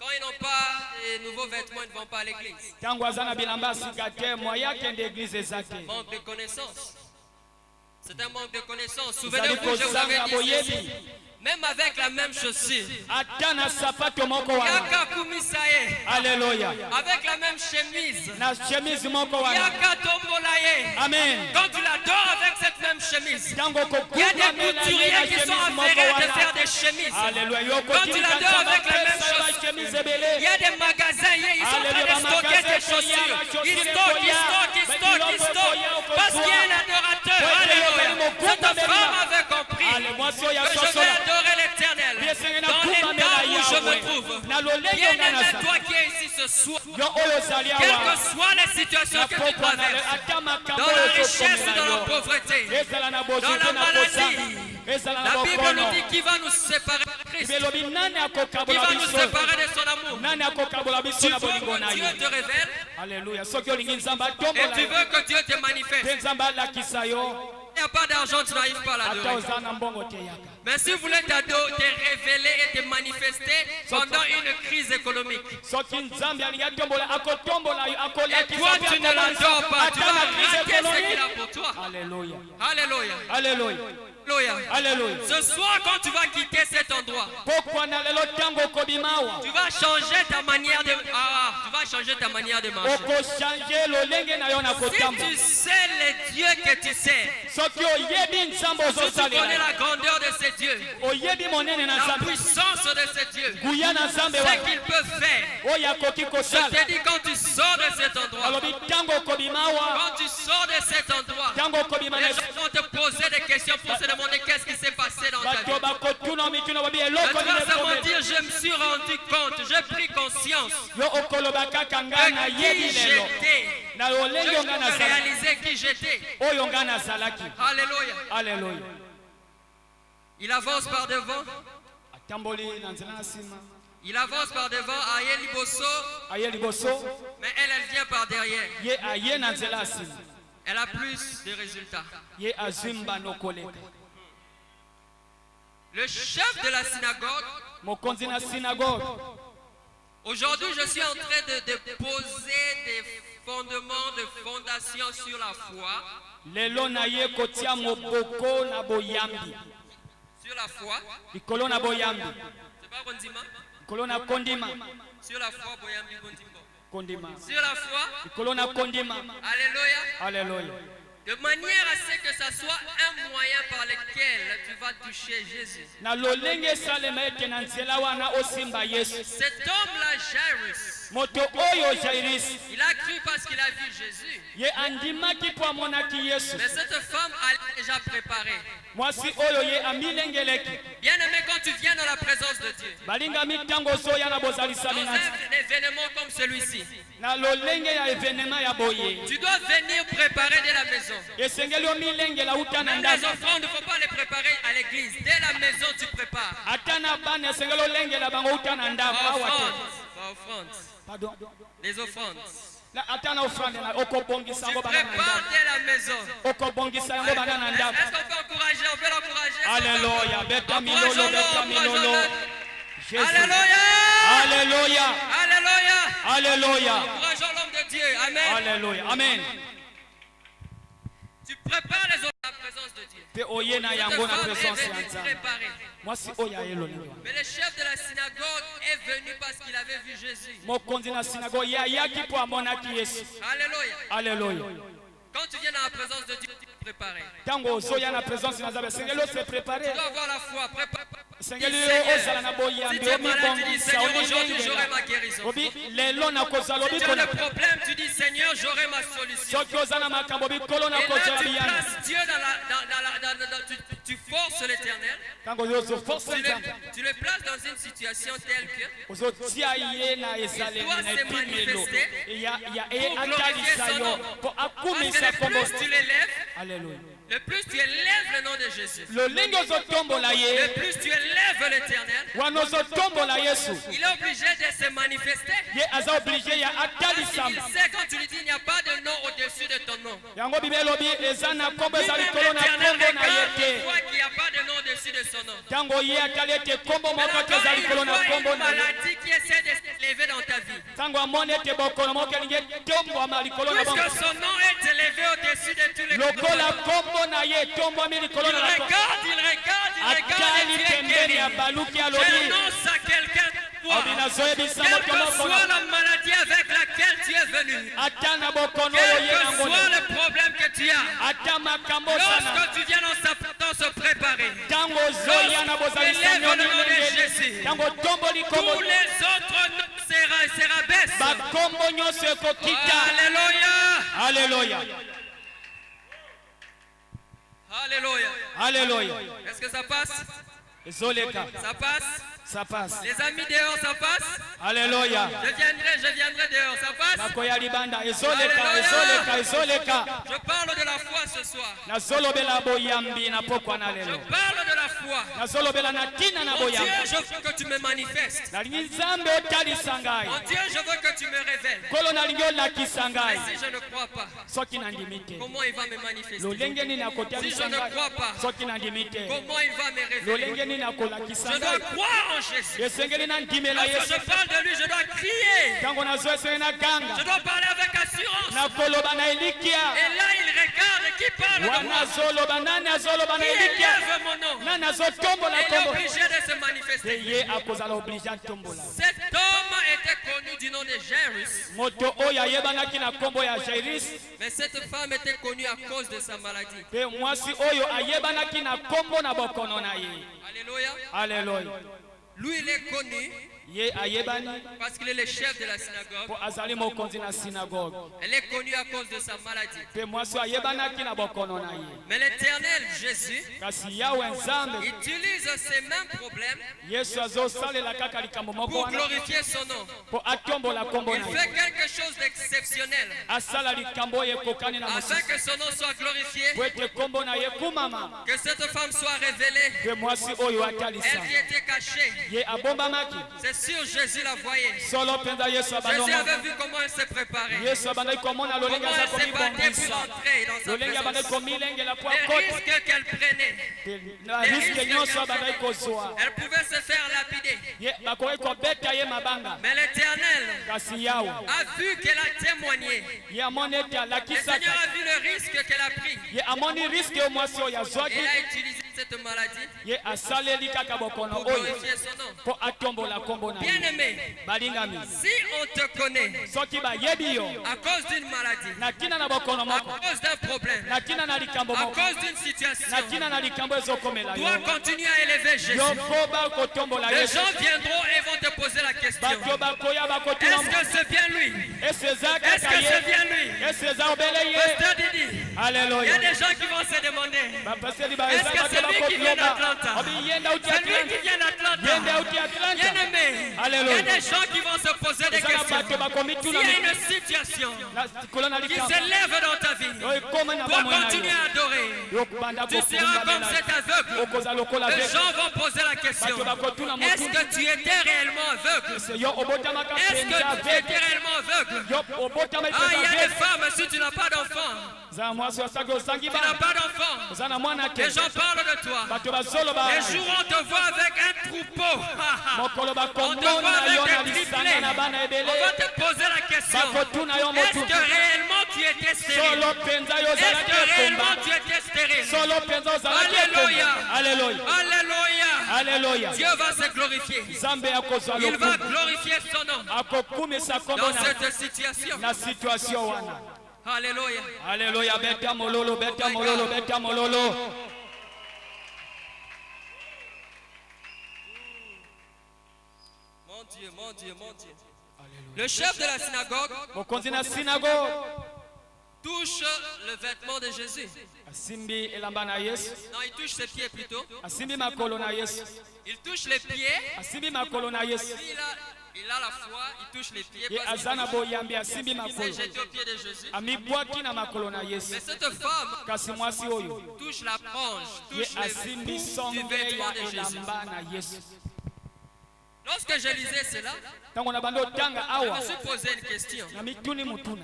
quand ils n'ont pas de nouveaux vêtements, ils ne vont pas à l'église. ntango aza na bilamba ya sika te moye akende eglize eza te Manque de connaissances. C'est un manque de connaissances. ezali Souvenez-vous, je vous avais kozanga dit ceci. boyebi Même avec la même chaussure. ata na sapato moko wana Yaka kumisaye. aleluya Avec la même chemise. na chemise moko wana Yaka tombolaye. amen Quand tu l'adores avec cette même chemise. ntango Il y a des kokumamela ye na couturiers qui sont chemise moko affairés de faire wana des chemises. aleluya yo Quand tu kotika l'adores nzambe avec la même apesa chose. bachemise Il y ebele a des magasins, ils sont en train de stocker des chaussures. Ils stockent, ils stockent, ils stockent, ils stockent. Parce qu'il y a un adorateur. Alléluia. Cette femme avait compris ale mwasi oyo que je vais asosola adorer l'Éternel. Dans l'état où je me trouve. na lolenge Bien nga aimé, naza toi qui es ici ce soir. yo oyo ozali Quelles awa que soient les situations que tu nakokwa na traverses. ata makambo Dans la oyo richesse, dans la tokomela pauvreté. yo ezala na Dans bozwi la te na maladie. kozanga ezala na La Bible bokono nous dit qui va nous séparer de Christ. belobi nani Qui akokabola va nous biso séparer de son amour. nani akokabola biso Tu na veux bolingo na que yo Dieu te révèle aleluya soki olingi nzambe et atombola tu yo veux que Dieu te mpe manifeste. nzambe alakisa yo Il n'y a pas d'argent, tu n'arrives pas à ata l'adorer. oza na mbongo te yaka Mais si vous voulez te révéler et te manifester pendant une crise économique, soki nzambe alingi atombola akotombola yo et akolakisa toi mpe tu ne l'adores pas, tu ata vas na crise rater ce qu'il a économique pour toi. aleluya Alléluia. aleluya Alléluia. aleluya Ce soir, quand tu vas quitter cet endroit, pokwana lelo ntango okobimawa tu vas changer ta manière de tu vas changer ta manière de marcher. okochange lolenge na yo na Si kotambola tu sais les dieux que tu sais, soki oyebi nzambe si tu connais ozosalela la grandeur de ces dieux, oyebi monene na la nzambe puissance de ces dieux, guya na nzambe ce wana qu'ils peuvent faire, oyo akoki je kosala te dis quand tu sors de cet endroit, alobi ntango okobimawa quand tu sors de cet endroit, ntango okobima na les gens vont te poser des questions pour se demander qu'est-ce qui s'est passé dans ta bato vie. bakotuna mituna babi Mais eloko tu vas seulement nini dire, je me suis rendu compte, j'ai pris conscience yo okoloba kaka ngai de nayebi qui lelo j'étais. na lolenge Je oyo ngai peux nazalaki réaliser qui j'étais. oyo ngai nazalaki Alléluia. aleluya Il avance par devant. atamboli na nzela na nsima Il avance par devant. Aye liboso. aye liboso Mais elle vient par derrière. ye aye na nzela ya nsima Elle a plus de résultats. ye azwi mbano koleka Le chef de la synagogue, mokonzi na synagogue aujourd'hui je suis en train de poser des fondements, de fondations sur la foi. lelo na ye kotia moboko na boyambi Sur la foi. likolo na boyambi C'est pas Bondima. likolo na kondima Sur la foi, Boyambi Bondimbo. kondima Sur la foi. likolo na kondima Alléluia. aleluya De manière à ce que ça soit un moyen par lequel tu vas toucher Jésus. na lolenge esalema ete na nzela wana osimba Yesu. Cet homme-là, Jairus, Moto oyo Jairus il a cru parce qu'il a vu Jésus. ye andimaki po amonaki Yesu. Mais cette femme a déjà préparé. Mwasi oyo ye amilengeleki. Bien aimé, quand tu viens dans la présence de Dieu, Balinga mitango ozoya na bozalisa dans minati. un événement comme celui-ci, Na lolenge ya evenema ya boye. tu dois venir préparer dès la maison. Esengeli omilengela uta na Même les ndaza. offrandes, il ne faut pas les préparer à l'église. Dès la maison, tu prépares. Ata na bana esengeli olengela bango uta na ndako awa te. Offrandes. Pardon. Les offrandes. La ata na offrande na okobongisa Tu ngo bana na prépares ndako. dès la maison. Okobongisa yango bana na ndako. Est-ce qu'on peut encourager? On peut l'encourager. Alléluia, beta milolo, beta milolo. Encourageons-le. Jésus. Alléluia. Alléluia. Alléluia. Alléluia. Encourageons l'homme de Dieu. Amen. Alléluia. Amen. Tu prépares les autres à la présence de Dieu. Pe oye na Cette yango na femme présence est ya venue Nzambe. préparer. Mwasi oyo ayeloni. Mais le chef de la synagogue est venu parce qu'il avait vu Jésus. Mokonzi na synagogue ye ayaki po amonaki Yesu. Alléluia. Alléluia. Quand tu viens dans la présence de Dieu, tu es préparé. Tango ozoya na présence ya Nzambe sengeli se préparer. Tu dois avoir la foi. Prépare. Sengeli Seigneur, ozala na si boyambi tu es malade, tu dis omibongisa Seigneur, aujourd'hui j'aurai ma omilengela. guérison. Obi lelo na kozala Si tu as obikona. le problème, tu dis Seigneur, j'aurai ma solution. Soki oza na makambo bikolo na Et là, kozala tu biyana. places Dieu tu forces l'éternel. Tango ozo force Nzambe. Tu le places dans une situation telle que Ozotia ye na ezaleli na epimelo. Ya e atalisa yo po parce akumisa que le kombo. plus tu l'élèves, Alléluia. le plus tu élèves le nom de Jésus. Lolenge ozotombola Le ye. plus tu élèves l'éternel, Wana ozotombola Yesu. il est obligé de se manifester. Ye aza oblige ya Parce qu'il atalisama. sait quand tu lui dis il n'y a pas de nom au-dessus de ton nom. Yango Bible elobi eza na kombo eza Lui-même likolo na l'éternel kombo na ye regarde te. une fois qu'il n'y a pas de nom au-dessus de son nom. Tango ye atali ete kombo moko Maintenant, te eza quand likolo il na voit kombo une na ye. maladie qui essaie de s'élever dans ta vie, Tango amoni ete bokono moko elingi etombwama likolo na puisque bango. son nom est élevé au-dessus de tous les Lokola noms. kombo na ye etombwami likolo Il na bango. regarde, il regarde, il regarde Atali et tu es pembeni guéri. ya baluki alobi. J'annonce à quelqu'un de toi, Obi nazoyebisa quelle moto que moko soit na la maladie avec laquelle tu es venu, ata na bokono quel oyo ye que nango soit na. le problème que tu as, Ata makambo sana. lorsque tu viens dans sa présence se préparer, Tango ozoya na bozalisa nyoni ndenge. Tango tomboli kombo. tous les autres noms se rabaissent. Bakombo nyonso ekokita. Alléluia. Alléluia. Alléluia. Alléluia. Est-ce que ça passe? Ezoleka. Ça passe? Ça passe. Les amis dehors, ça passe? Alléluia. Je viendrai dehors, ça passe? Bakoya libanda. Ezoleka. Ezoleka. Ezoleka. Je parle de la foi ce soir. Nazolobela boyambi na pokwa na Je lelo. parle de la foi. Nazolobela na tina na Mon Dieu, boyambi. je veux que tu me manifestes. Nalingi Nzambe otalisa ngai. Mon Dieu, je veux que tu me révèles. Kolo nalingi olakisa Mais ngai. si je ne crois pas, Soki nandimi te. comment il va me manifester? Lolenge nini Si je akotalisa ne ngai. crois pas, Soki nandimi te. comment il va me Lolenge révéler? nini akolakisa Je dois ngai. croire en Jésus. Esengeli na ndimela Lorsque Yesu. je parle de lui, je dois crier. Tango nazo esengeli na Je ganga. dois parler avec assurance. Na koloba na elikia. Et là, il regarde qui parle de Wana moi. azoloba nani azoloba na Qui elikia. élève mon nom. Nani azotombola Il est kombo. obligé de se Te manifester. ye akozala oblige atombola. Cet homme était connu du nom de Jairus, Moto oyo ayebanaki na kombo ya Jairus. mais cette femme était connue à cause de sa maladie. Pe mwasi oyo ayebanaki na kombo na bokono na ye. Alléluia. Alléluia. Lui, il est connu Ye ayebani parce qu'il est le chef de la synagogue. po azali mokonzi na synagogue. Elle est connue à cause de sa maladie. Pe mwasi ayebanaki na bokono na ye. Mais l'Éternel Jésus Kasi yawe Nzambe utilise ces mêmes problèmes Yesu azosalela kaka likambo moko pour wana glorifier son nom. po atombola kombo Il na fait ye. quelque chose d'exceptionnel Asala likambo oyo ekokani na afin mosusu. que son nom soit glorifié, Po ete kombo na ye kumama. que cette femme soit révélée. Pe mwasi oyo Elle atalisa. qui était cachée. Ye abombamaki. C'est sûr, Jésus la voyait. Solo mpenza Yesu Jésus abandoma. avait vu comment elle s'est préparée. Yesu abandaki komona lolenge Comment aza elle s'est battue komibongisa. pour entrer dans sa Lolenge abandaki présence. komilengela po Les akota. risques qu'elle prenait. Na riske nyonso abandaki kozwa. Elle pouvait se faire lapider. Ye bakoki kobeta ye mabanga. Mais l'Éternel Kasi yawe a vu qu'elle a témoigné. ye amoni ete Le Seigneur alakisaka. a vu le risque qu'elle a pris. Ye amoni riske oyo mwasi oyo Elle azwaki. a utilisé cette cette maladie ye asaleli kaka bokono pour oyo glorifier son nom. po atombola kombo na ye. Bien-aimé, balingami si on te connaît soki bayebi yo à cause d'une maladie, na tina na bokono à moko cause d'un problème, na tina na likambo à moko cause d'une situation, na tina na likambo ezokomela dois yo continuer à élever Jésus. yo po bakotombola Les yesu gens viendront et vont te poser la question. bato bakoya bakotuna Est-ce que c'est bien lui? esi eza Est-ce kaka que c'est ye bien lui? esi eza obele ye Pasteur Didi, il y a aleluya des gens qui vont se demander, bapaseli est-ce baeza que bato c'est lui qui vient bakoyoba d'Atlanta? obi yenda uti C'est lui atlanta qui vient d'Atlanta. yenda uti atlanta Bien-aimé, il y a Alléluia. des gens qui vont se poser des eza na questions. bato bakomi S'il tuna y a une situation na likolo na qui likambo s'élève dans ta vie, oyo ekoma na dois bamoi na continuer yo à adorer. yokobanda Tu seras comme cet aveugle. okoza lokola Les aveugle. gens vont poser la question, bato bakotuna est-ce motu que tu étais réellement aveugle? yo obotamaka Est-ce mpenza que tu aveugle étais réellement aveugle? yo obotama Ah, il y a mpenza des femmes, si tu n'as pas d'enfant, za mwasi osaki osangi tu n'as bana pas d'enfant, oza na mwana les te gens parlent de toi. bato bazoloba Les jours on te voit avec un troupeau. mokolo On te bakomona voit yo na avec un lisanga triplé. na bana On ebele va te poser la question. bakotuna yo Est-ce motu que réellement tu étais stérile? solo mpenza yo Est-ce ozalaki que réellement ekomba tu étais stérile? solo mpenza ozalaki Alléluia. ekomba aleluya Alléluia. aleluya Dieu va se glorifier. nzambe akozwa Il va lokumu glorifier son nom akokumisa kombo dans na cette situation. na situation wana Alléluia. aleluya beta mololo beta mololo beta mololo Mon Dieu, mon Dieu, mon Dieu. Le chef de la synagogue mokonzi na sinagoge touche le vêtement de Jésus. asimbi elamba na yesu Non, il touche ses pieds plutôt. asimbi makolo na yesu Il touche les pieds. asimbi makolo na yesu Il a la foi, il touche les pieds. ye Parce aza na qu'il boyambi asimbi s'est makolo jeté aux pieds de Jésus. amibwaki na makolo na yesu Mais cette femme kasi mwasi oyo touche la frange, ye touche les asimbi bouts du songe vêtement ya de Jésus. elamba na yesu Lorsque je lisais cela, ntango na bandi otanga je me awa suis posé une question. na mituni mutuna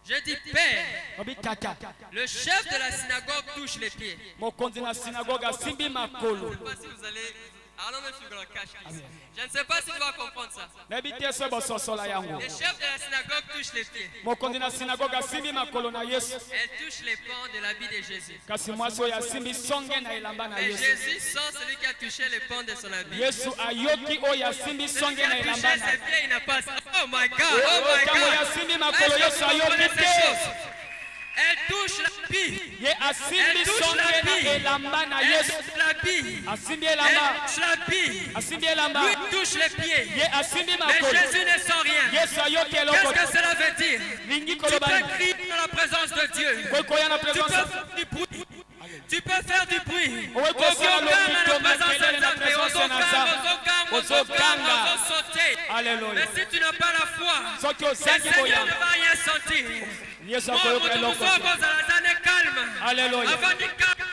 J'ai dit, Père, obi tata le chef de la synagogue touche les pieds. mokonzi na sinagoge asimbi makolo Je ne sais pas si vous allez... I don't know if you're going to catch this. Je ne sais pas si tu vas comprendre ça. nayebi te so bososola yango Le chef de la synagogue touche les pieds. mokonzi na sinagoge asimbi makolo na yesu Elle touche les pans de l'habit de Jésus. kasi mwasi oyo asimbi songe na elamba na Et yesu Jésus sent celui qui a touché les pans de son habit. yesu ayoki oyo asimbi Celui songe qui a na touché elamba na ses pieds, il n'a pas... Oh my God, Oh, oh my ntango God. yasimbi makolo Est-ce yesu que vous comprenez ayoki ces te choses? Elle touche l'habit. ye asimbi Elle touche songe la na vie. elamba na Elle yesu touche l'habit. asimbi Elle elamba touche l'habit. asimbi elamba Lui touche les pieds. ye asimbi Mais makolo Jésus ne sent rien. yesu ayoki eloko Qu'est-ce te que cela veut dire? lingi Tu koloba peux nini crier dans la présence de Dieu. kokoya na Tu peux présence faire du bruit. Tu peux faire du bruit. owe kosala lokito makelele na présence na nzambe ozoganga Alléluia. Mais si tu n'as pas la foi, soki le osangi Seigneur ne boyanga va rien sentir. yesu Moi, akoyoka moto eloko mosusu te akozala calme. Alléluia. Avant du calme,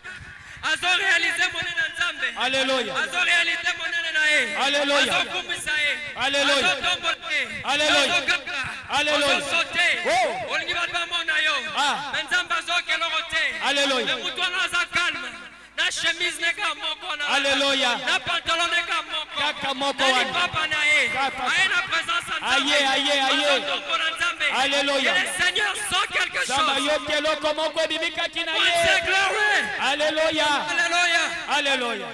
azoréalize monene na Nzambe. Alléluia. Azoréalize monene na ye. Alléluia. Azokumisa ye. Alléluia. Azotombola ye. Alléluia. Azoganga. Alléluia. Azosote. Oh. Olingi bato bamona yo. Ah. Mais Nzambe azokeloko te. Alléluia. Mais mutu wana aza calme. Na chemise neka moko na Alléluia. na pantalon neka moko Kaka moko na wana. lipapa na ye Kaka. aye na présence ya Nzambe. Aye, aye, aye. Azotombola Nzambe. Alléluia. Et le Seigneur sent quelque nzambe chose. ayoki eloko moko ebimikaki na One say ye glory. aleluya Alléluia. aleluya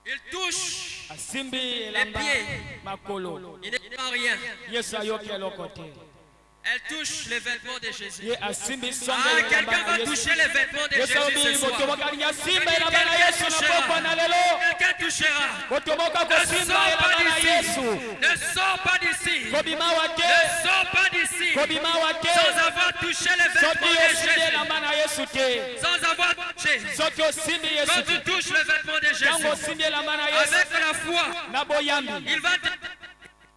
Il touche, asimbi elamba pieds. makolo il ne sent rien. yesu ayoki eloko te Elle touche les vêtements de Jésus. ye asimbi songe Ah, elamba quelqu'un na va yesu toucher les vêtements de yesu Jésus alobi ce moto soir. moko alingi asimba elamba na yesu na pokwa na lelo Quelqu'un touchera. moto moko Ne akosimba sors elamba pas na d'ici. yesu Ne sors pas d'ici. kobima wa te Ne sors pas d'ici. kobima wa te Sans avoir touché les soki vêtements de osimbi Jésus. elamba na yesu te Sans avoir touché. soki osimbi yesu Quand te tu touches les vêtements de ntango Jésus, osimbi elamba na yesu avec la foi, na boyambi il va te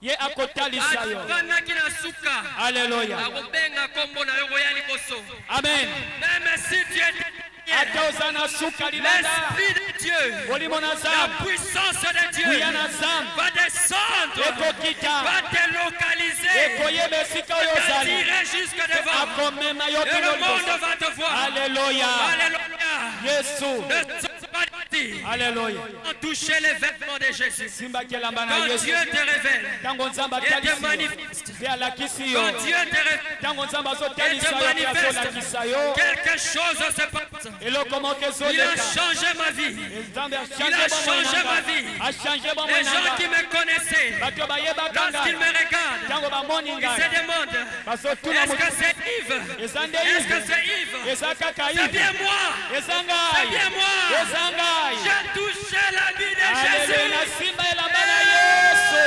ye akotalisa yo avanaki na suka. aleluya Akobenga kombo na yo koya liboso. amen Même si tu es ata oza na suka lilanda l'Esprit de Dieu, molimo na la nzambe puissance de Dieu kuya na nzambe va descendre, ekokita va te localiser, ekoyeba esika oyo te ozali tirer jusque devant. akomema yo Et kino le monde liboso va te voir. aleluya Alléluia. yesu Ne sors pas d'ici. vie Alléluia. ont touché les vêtements de Jésus. Simba kelamba na Quand Yesu. Dieu te révèle Tango nzamba et te talisi. manifeste, Via la kisio. quand Dieu te révèle Tango nzamba zo et talisa te yo ya zo la manifeste, kisayo. quelque chose se passe. Elo comment que zo Il a leka. changé ma vie. Nzambe a Il a changé changé ma vie. A changé bon Les gens qui me connaissaient, Bato bayeba kanga. lorsqu'ils me regardent, Tango ba moni ils ngai. se demandent, Baso tuna est-ce mutu. que c'est Yves? Ezande Est-ce que Yves. c'est Yves? Eza kaka C'est Yves. bien moi. Ezangai. C'est bien moi. Ezangai. J'ai touché la vie de Alléluia. Jésus. Na simba elamba na Yesu.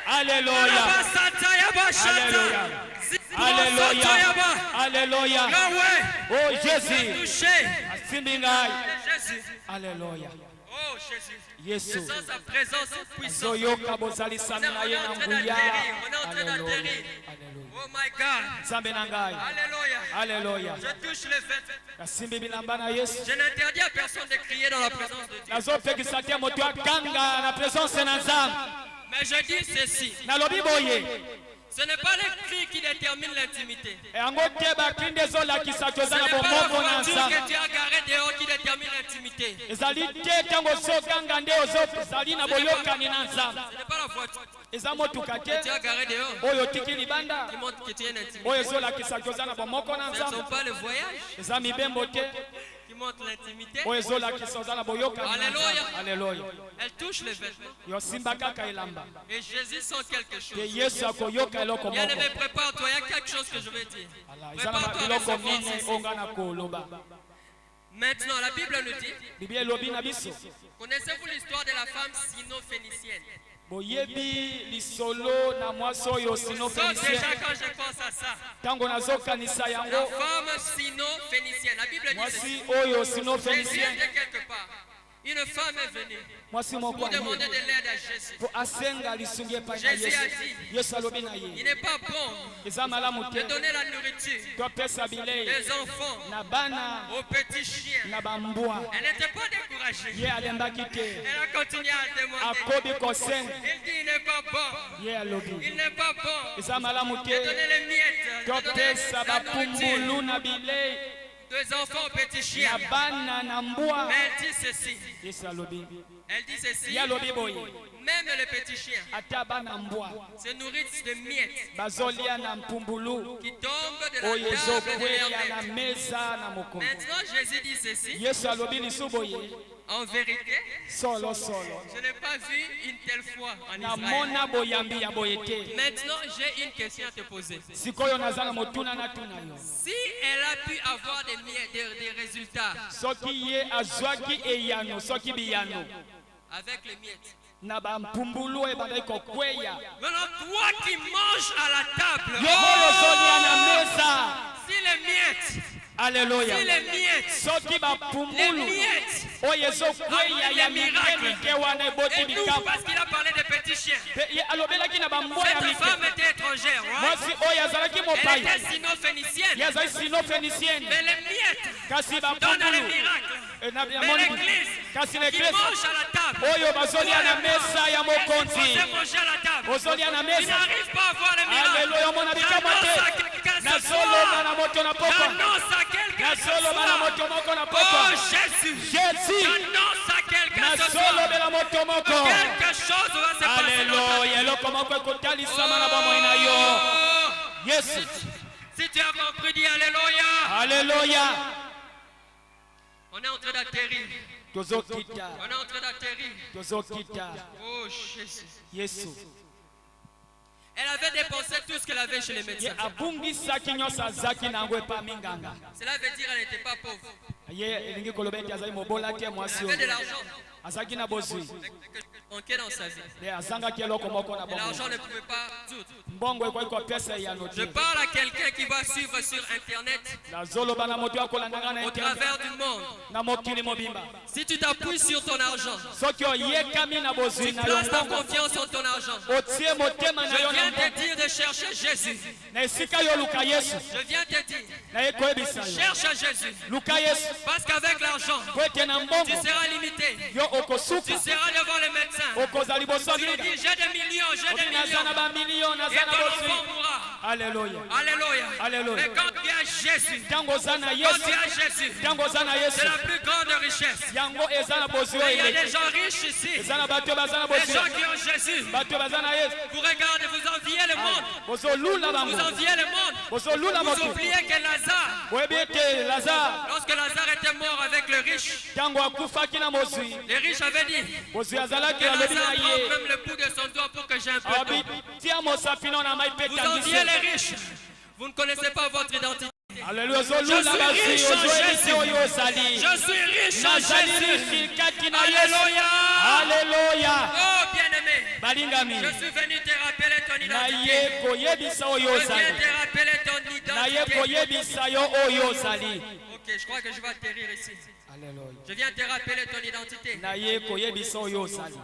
Alléluia. Alléluia. Alléluia. Oh Jésus. Touché. Asimbi ngai. Jésus. Alléluia. Oh Jésus. Yesu. Je sens sa présence puissante. Zoyoka bozalisana na ye na nguya. On est en train d'atterrir. Alléluia. Oh my God. Nzambe na ngai. Alléluia. Alléluia. Je touche les fêtes. Asimbi bilamba na Yesu. Je n'interdis à personne de crier dans la présence de Dieu. Nazopekisa te moto akanga na présence na Nzambe. Mais je dis ceci. Nalobi boye. Ce n'est pas les cris qui déterminent l'intimité. Yango te bakri nde ezolakisa Ce toza na n'est pas la bomoko na voiture Nzambe. que tu as garée dehors qui détermine l'intimité. Ezali te ntango ozokanga nde ozali na boyokani na Nzambe. Ce n'est pas la voiture Eza motuka que tu te as garée dehors oyo otiki libanda qui montre que tu es une intimité. oyo ezolakisa toza na bomoko na Ce ne sont Nzambe. pas les voyages Eza mibembo te qui montrent l'intimité. oyo ezolakisa oza na boyokani na Alléluia. Nzambe. Alleluya. Elle touche les vêtements. Yosimba kaka elamba Et Jésus sent quelque te chose. Yesu akoyoka eloko Bien moko. aimé, prépare-toi. Il y a quelque chose que je vais dire. Ala, eza na Prépare-toi à biloko recevoir mingi ceci. onga na koloba. Maintenant, la Bible nous dit, Biblia elobi na biso connaissez-vous l'histoire de la femme sino-phénicienne? boyebi lisolo na mwasi oyo Donc sinophénicien déjà quand je pense à ça, ntango nazokanisa la yango femme sino-phénicienne, la Bible dit mwasi ceci. oyo Jésus sinophénicien était quelque part. Une femme est venue mwasi moko pour aye demander de l'aide à Jésus. mpo asenga lisungi epai na Jésus a yesu dit, yesu alobi na il ye n'est pas bon eza malamu de te donner la nourriture topesa bilei des enfants na bana aux petits chiens. na bambwa Elle n'était pas découragée. ye alembaki te Elle a continué à demander. akobi kosenga Il dit, il n'est pas bon. ye alobi Il n'est pas bon eza malamu de te donner les miettes, de donner topesa la nourriture bapumbulu na bilei des enfants aux petits chiens. na bana na mbwa Mais elle dit ceci. yesu alobi Elle dit ceci. ye alobi boye Même les petits chiens ata bana mbwa se nourrissent de miettes bazolia na mpumbulu qui tombent de la oyo table de leur ezokweya na maître. mesa na mokonzi Maintenant, Jésus dit ceci. yesu alobi lisu boye En vérité, solosolo je n'ai pas vu une telle foi en Israël. namona boyambi ya boye te Maintenant, j'ai une question à te poser. sikoyo naza na motuna natuna yo Si elle a pu avoir des miettes, des résultats soki ye azwaki eyano soki biyano avec les miettes, na bampumbulu oyo ebandaki kokweya maintenant toi qui manges à la table, yo oyo ozolia na mesa si les miettes, aleluya si les miettes, soki les bapumbulu miettes, oyo ezokweya ya mikenike wana eboti et tout bikambo parce qu'il a parlé des petits chiens. Pe ye alobelaki na bambwa ya Cette mike femme était étrangère, right? mwasi oyo azalaki Elle mopai était sino-phénicienne. ye azali sinophénicienne Mais les miettes kasi donnent les bapumbulu miracles. na Mais yamoni l'église kasi na qui eglise mange à la table, oyo bazolia na mesa ya mokonzi vous manger à la table, ozolia na il mesa n'arrive pas à voir les miracles. aleluya omona bikamwa J'annonce à te quelqu'un ce nazoloba soir. na moto na pokwa J'annonce à quelqu'un ce nazoloba na soir. moto moko na Oh pokwa Jésus. jésus J'annonce à quelqu'un ce soir. nazolobela moto moko Quelque chose va se passer dans ta vie. aleluya eloko moko ekotalisama na bomoi na yo Oh. yesu Si tu as compris, dis Alléluia. aleluya On est en train d'atterrir. tozokita On est en train d'atterrir. tozokita Oh Jésus. yesu Elle avait dépensé tout ce qu'elle avait chez les ye médecins. abungisaki nyonso azaki na yango epa minganga Cela veut dire qu'elle n'était pas pauvre. ye elingi koloba ete azali mobola te mwasi Elle avait de oyo l'argent. azalaki na bozwi Manquait dans sa vie. nde azangaki eloko moko na Et l'argent bongo ne pouvait pas tout. mbongo ekoki kopesa eyano Je te parle à quelqu'un qui va suivre sur Internet nazoloba na moto akolandanga na au internet travers du monde. na mokili mobimba Si tu t'appuies sur ton argent, soki oyekami na bozwi tu na yo places ta mbongo confiance en ton argent. otie motema na Je yo na viens te mbongo dire de chercher Jésus. na esika yo luka yesu Je viens te dire, naye koyebisa yo cherche à Jésus. luka yesu Parce qu'avec l'argent, po ete na mbongo tu seras limité. yo Tu okosuka seras devant les médecins. okozala liboso ya Tu lui bilinga dis, j'ai des millions, j'ai obi des naza na millions. bamilio Et naza na ton bozwi enfant mourra. Alléluia. Alléluia. Alléluia. Mais quand tu as Jésus, Tango zana quand Yesu. tu as Jésus, Tango zana Yesu. c'est la plus grande richesse. Yango ezana bozio Mais il y a ile. des gens riches ici. Ezana bato bazana Les bozio. gens qui ont Jésus. Bato bazana Yesu. Vous regardez, vous enviez le monde. Bozo lula Vous bango. enviez le monde. Bozo lula Vous moto. oubliez que Lazare, Webete Lazare. lorsque Lazare était mort avec le riche, Tango akufaki na mozwi. les riches avaient dit Bozwi azalaki que na lobi Lazare na prend ye. même le bout de son doigt pour que j'ai un peu Abi d'eau. tia mosafino na mai pe Vous tangisi. enviez les riches. Vous ne connaissez pas votre identité. Alléluia. Zo Je lula suis basi. riche en Ozo ese Jésus. oyo ozali. Je suis riche en Nazali Jésus. kati na Yesu. Alléluia. Alléluia. Oh bien-aimé, Balingami. je suis venu te rappeler ton Na identité. ye koyebisa oyo Je viens ozali. te rappeler ton Na ye identité. koyebisa yo oyo ozali. Ok, je crois que je vais atterrir ici. Alléluia. Je viens te rappeler ton identité. Na ye koyebisa oyo ozali.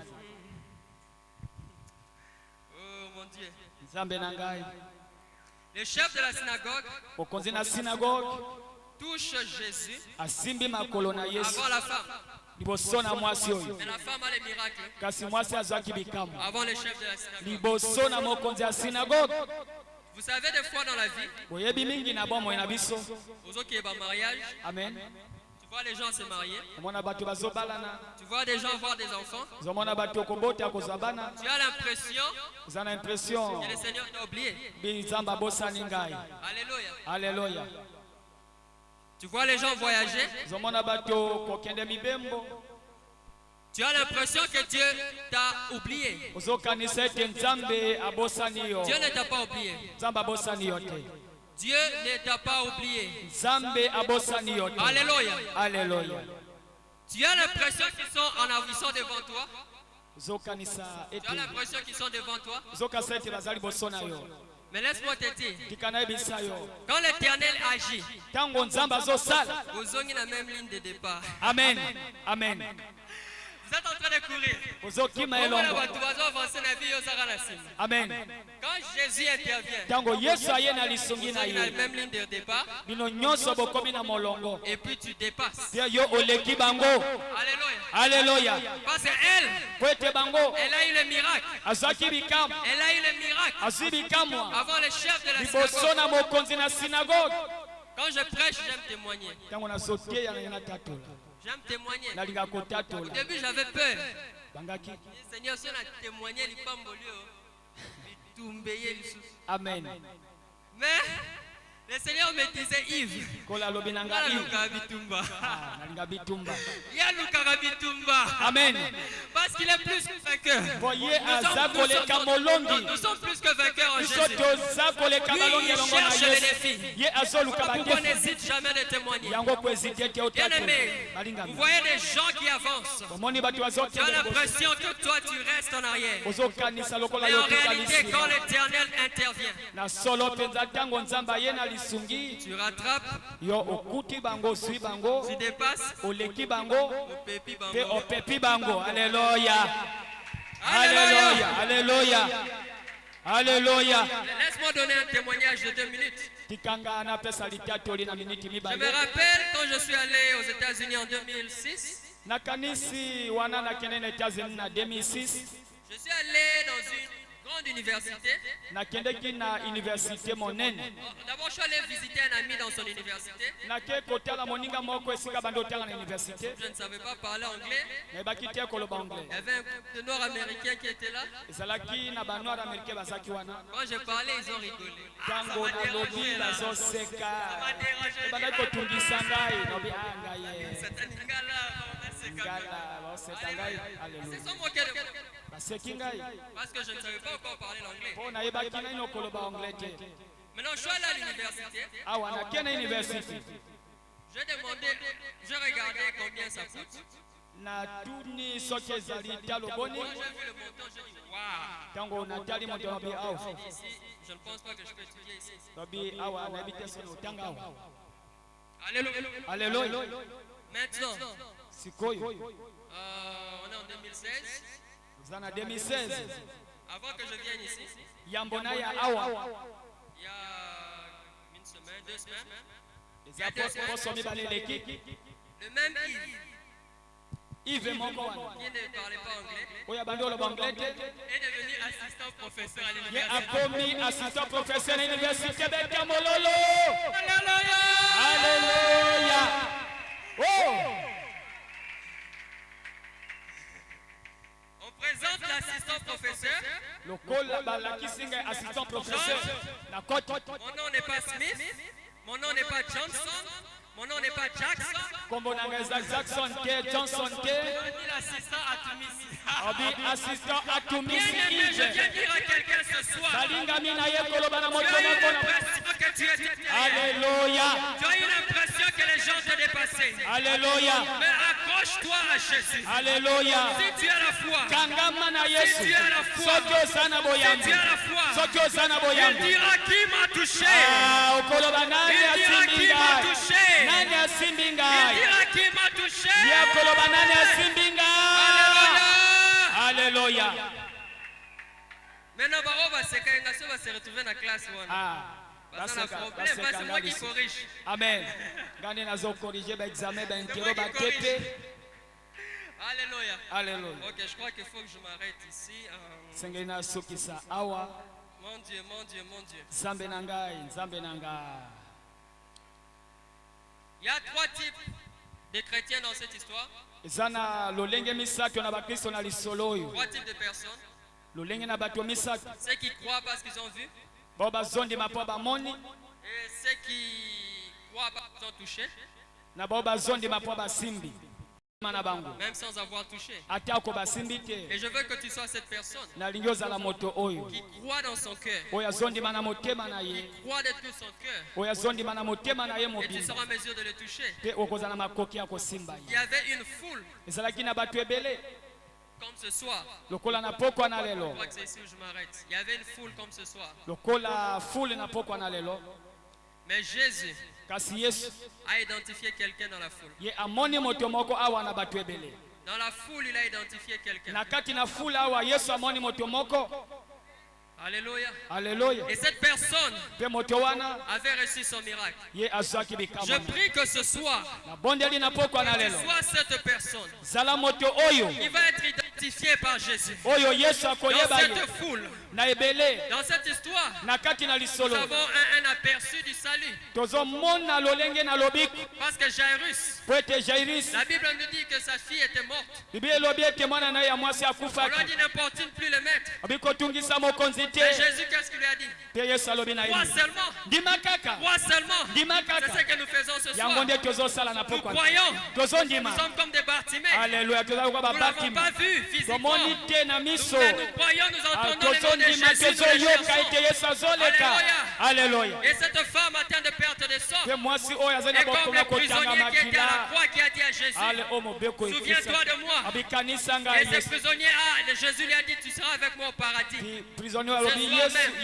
Oh mon Dieu. Nzambe na ngai. Le chef de la synagogue Okonzi na synagogue touche Jésus asimbi makolo na Yesu avant la femme. liboso na mwasi oyo. Mais la femme a les miracles Kasi mwasi azwaki bikamwa avant le chef de la synagogue. liboso na mokonzi ya synagogue. Vous savez, des fois dans la vie, Boyebi mingi na bomoi na biso. aux autres qui est mariage, Amen. tu vois les gens se marier, Omona bato bazobalana. tu vois des gens voir des enfants, Ozomona bato kobota kozwa bana. tu as l'impression Oza na impression que le Seigneur t'a oublié. bizamba bosani ngai. Alléluia. Alléluia. Tu vois les gens voyager, Ozomona bato kokende mibembo. tu as l'impression que Dieu t'a oublié. Ozokanisa ete Nzambe abosani yo. Dieu ne t'a pas oublié. Nzambe abosani yo te. Dieu ne t'a pas oublié. Nzambe abosani yo te. Alléluia. Alléluia. Tu as l'impression qu'ils sont ils sont devant toi. Ozokanisa Tu as ete. l'impression qu'ils sont devant toi. Ozokasa ete bazali liboso na yo. Mais laisse-moi te dire, Tika nayebisa yo. quand l'Éternel agit, Tango Nzambe azosala. vous êtes la même ligne de départ. Amen. Amen. Vous êtes en train de courir. Ozokima Comment elongo. la voiture va avancer dans la vie, vous serez la cible. Amen. Quand Jésus intervient, Tango Yesu aye na lisungi vous na êtes la ye. même ligne de départ Bino nyonso bokomi na molongo. et puis tu dépasses. Pia yo oleki bango. Alléluia. Alléluia. Parce qu'elle, Po ete bango elle a eu le miracle. azwaki bikamwa. Elle a eu le miracle Azwi bikamwa. avant le chef de la Liboso synagogue. na mokonzi na synagogue. Quand je prêche, j'aime témoigner. Tango nazoteya na ye natatola. J'aime témoigner. Nalinga Au kotatola. début, j'avais peur. Bangaki. Seigneur, si on a témoigné, il pas Amen. mais le Seigneur me disait Yves. Kola lobi nanga Yala Yves. luka bitumba. Ah, nalinga bitumba. Yala luka bitumba. Amen. Parce qu'il est plus que vainqueur. Voyez aza koleka molongi. Nous sommes plus que vainqueurs en Biso Jésus. toza koleka Lui, balongi il elongo na cherche les Yesu. défis. Ye azoluka Pourquoi badefi. n'hésite jamais de témoigner? Yango ko hésite te Bien otatola. aimé, Balinga. vous voyez des gens qui avancent. Omoni bato Tu as bazokende. l'impression que toi tu restes en arrière. Ozokanisa lokola Mais yo en réalité, tokalisi. quand l'Éternel intervient, Na solo penza tango Nzambe aye na lisungi. tu rattrapes, Yo okuti bango sui bango. tu dépasses, Oleki bango. au pépi Pe bango. opepi bango. Alléluia. Alléluia. Alléluia. Alléluia. Laisse-moi donner un témoignage de 2 minutes. Tikanga anapesa litatoli na miniti Je me mibale. rappelle quand je suis allé aux États-Unis en 2006, Nakanisi wana nakende na États-Unis na 2006. je suis allé dans une grande université. Nakendeki na université monene. D'abord, je suis allé visiter un ami dans son université. Nake kotala moninga moko esika bando otanga na université. Je ne savais pas parler anglais. Nayebaki te koloba anglais. Il y avait un couple de Noirs américains qui était là. Ezalaki na banoir américain bazaki wana. Quand j'ai parlé, ils ont rigolé. Ça Tango m'a na lobi dérangé là. Ça bazoseka. m'a dérangé. Ebandaki kotungisa ngai nobi anga ye. C'est un Lingala, on a ces Ngala gars-là. baseka ngai. Ils Alléluia. se sont moqués de moi. Baseki ngai. Parce que je ne savais pas encore parler l'anglais. Po nayebaki naino koloba anglais te. Maintenant, je suis allé à l'université. Awa nakende na université. J'ai demandé, j'ai regardé combien ça coûte. Natuni soki ezali talo boni. Quand j'ai vu le montant, j'ai dit waouh. Tango natali moto nobi awa. Ici, je ne pense pas que je peux étudier ici. Nobi awa nayebi te soki otanga awa. Alléluia. Alléluia. Maintenant, Sikoyo. on est en 2016. Oza na 2016. Avant que je vienne ici, Yambo na ya awa. il y a une semaine, 2 semaines, Eza poso mibale eleki. le même Yves Yves moko wana. qui ne parlait pas anglais Oyo abandi oloba anglais te. est devenu assistant assistant professeur à ye l'université. akomi assistant professeur na université beta mololo. Alléluia. Alléluia. Oh, On présente l'assistant professeur. lokola balakisi ngai assistant professeur na kote. Mon nom n'est pas Smith. Mon nom n'est pas Johnson. Mon nom n'est pas Jackson. Kombo na ngai eza Jackson te Johnson te. Je dis l'assistant à Tumisi. Obi assistant atumisi Bien-aimé, je ije. viens dire à quelqu'un ce soir. Balingami na ye koloba na Tu moto as eu moko na. l'impression que tu étais derrière. Alléluia. Tu as eu l'impression que les gens te dépassaient. Alléluia. Mais accroche-toi à Jésus. Alléluia. Si tu as la foi, Kangama na Yesu. Si tu as la foi. Soki oza na si boyambi. tu as la foi, Soki oza na il boyambi. dira qui m'a touché. Ah, okoloba nani Il dira asimbi qui m'a ngai. touché. Nani asimbi Il ngai. dira qui m'a touché. Ye akoloba nani asimbi ngai. Alléluia. Alléluia. Maintenant, Baro va se retrouver dans la classe. Ah, Parce que problème, c'est moi qui corrige. Amen. Gani nazo corriger ba examen ba C'est intero moi ba qui corrige. tepe. Alléluia. Alléluia. Ok, je crois qu'il faut que je m'arrête ici. Sengeli na sokisa awa. Mon Dieu, mon Dieu, mon Dieu. Nzambe na ngai, nzambe na ngai. Il y a trois types de chrétiens dans cette histoire. Eza na lolenge misato na bakristo na lisolo oyo. Trois types de personnes. Lolenge na bato misato. Ceux qui croient parce qu'ils ont vu. Bo bazondima mpo bamoni. Et ceux qui croient parce qu'ils ont touché. Na bo bazondima mpo basimbi. Na bango. Même sans avoir touché. Ata ko basimbi te. Et je veux que tu sois cette personne Nalingi ozala moto oyo. qui croit dans son cœur. Oyo azondima na motema na ye. Croit de tout son cœur. Oyo azondima na motema na ye Et tu mobimba. seras en mesure de le toucher. Te okozala makoki ya kosimba Il ye. y avait une foule Ezalaki na bato ebele. comme ce soir. Lokola na pokwa na Je lelo. crois que c'est ici où je m'arrête. Il y avait une foule comme ce soir. Lokola fule na pokwa na lelo. Mais Jésus Kasi Yesu a identifié quelqu'un dans la foule. ye amoni moto moko awa na bato ebele. Dans la foule, il a identifié quelqu'un. Na kati na fule awa Yesu amoni moto moko. Alléluia. Alléluia. Et cette personne Pe moto wana avait reçu son miracle. ye azwaki Je bikama. prie que ce soir, Na bondeli na pokwa na tu lelo. sois cette personne Zala moto oyo. qui va être identifiée par Jésus. Oyo Yesu Dans akoyeba ye. cette foule, Na ebele. dans cette histoire, Na kati na nous lisolo. avons un aperçu du salut. Tozomona lolenge na lobiko. Parce que Jairus, Po ete Jairis. la Bible nous dit que sa fille était morte. Biblia elobi ete mwana na ye ya mwasi On lui a akufaki. dit n'importune plus le maître. Abikotungisa mokonzi Mais te. Jésus, qu'est-ce qu'il lui a dit? Pe Yesu alobi na ye. Crois seulement. Ndima kaka. Crois seulement. Ndima C'est ce kaka. que nous faisons ce Yango soir. nde tozosala na Nous pokwa. croyons. Tozondima. Nous sommes comme des Bartimée. Alléluia. Tozali kwa Nous ne l'avons babatima. pas vu physiquement. Tomoni te na miso. Mais nous croyons, nous entendons le nom de Tozondima Jésus, nous le tozoyoka ete cherchons. Yesu azoleka. Alléluia. Et cette femme atteinte de perte de sang Pe mwasi oyo azali na est comme bokono le kotanga prisonnier qui était à la makila. croix qui a dit à Jésus, Ale o mobeko souviens-toi de moi. abikanisa Et ngai ce Yesu. prisonnier, Jésus lui a dit, tu seras avec moi au paradis. Prisonnier alobi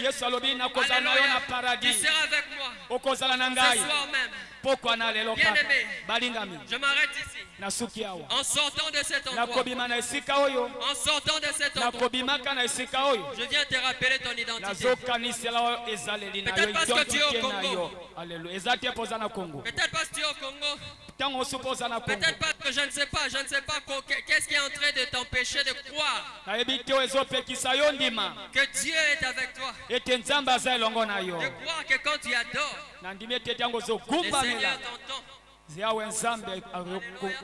Yesu alobi nakozala na yo na Tu paradis. seras avec moi Okozala na ce ngai. soir même. Pokwa na lelo kaka. Bien-aimé. Balingami. Je m'arrête ici. Na suki awa. En sortant de cet endroit, Nakobima na esika oyo. en sortant de cet endroit, Nakobimaka na esika oyo. je viens te rappeler ton identité. Nazokanisela oyo ezaleli na yo. Peut-être parce que tu es au identité na Congo. yo. Alléluia. Eza te poza na Congo. Peut-être parce que tu es au Congo. Ntango osupoza na Congo. Peut-être parce que je ne sais pas qu'est-ce qui est en train de t'empêcher de croire Nayebi te oyo ezopekisa yo ndima. que Dieu est avec toi. Ete Nzambe aza elongo na yo. De croire que quand tu adores, Nandimi ete ntango le ozogumbamela. Seigneur t'entend. Yawe Nzambe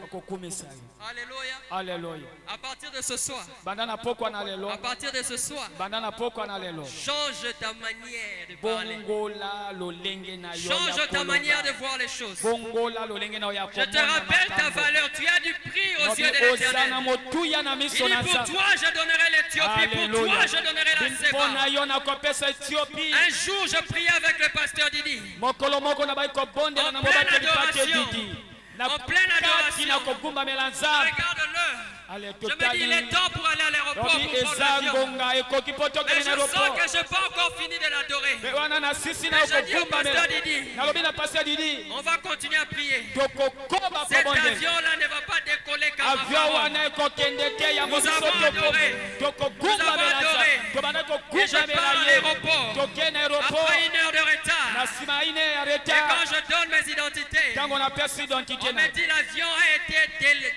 akokumisa yo. Alléluia. Alléluia. À partir de ce soir, Banda na pokwa na lelo. à partir de ce soir, Banda na pokwa na lelo. change ta manière de parler. Bongola lolenge na yo. Change ya ta koloba. manière de voir les choses. Bongola lolenge na yo ya Je te komona rappelle ta makambo. valeur. Tu as du prix aux Lobi yeux de ozana l'Éternel. motuya na Il miso dit na pour Nzambe. toi je donnerai l'Éthiopie, pour toi Alléluia. je donnerai la Mpona Séba. yo nakopesa Ethiopie. Un jour je priais avec le pasteur Didi. Mokolo moko na bai kobondela En na pleine mobate lipate adoration. didi. Na En pleine kati adoration. na kogumbamela Nzambe. Regarde l'heure. Ale Je me dis il est totali. temps pour aller à l'aéroport Lobi pour prendre eza l'avion. ngonga ekoki Mais potokeli je na sens aéroport. que je n'ai pas encore fini de l'adorer. Pe wana na sisi na Mais je dis au kogumbamela. pasteur Didi, Nalobi na pasteur Didi. on va continuer à prier. Tokokoba Cet kobondela. avion-là ne va pas décoller comme Avion avant. wana ekokende te yango Nous biso avons adoré. Nous tokogumbamela avons adoré. Nzambe. Tobanda Et je pars à kogumbamela ye. l'aéroport. Tokende na aéroport. Après 1 heure de retard, Na Et quand je donne mes identités, Quand on a perçu l'identité, on me dit l'avion a été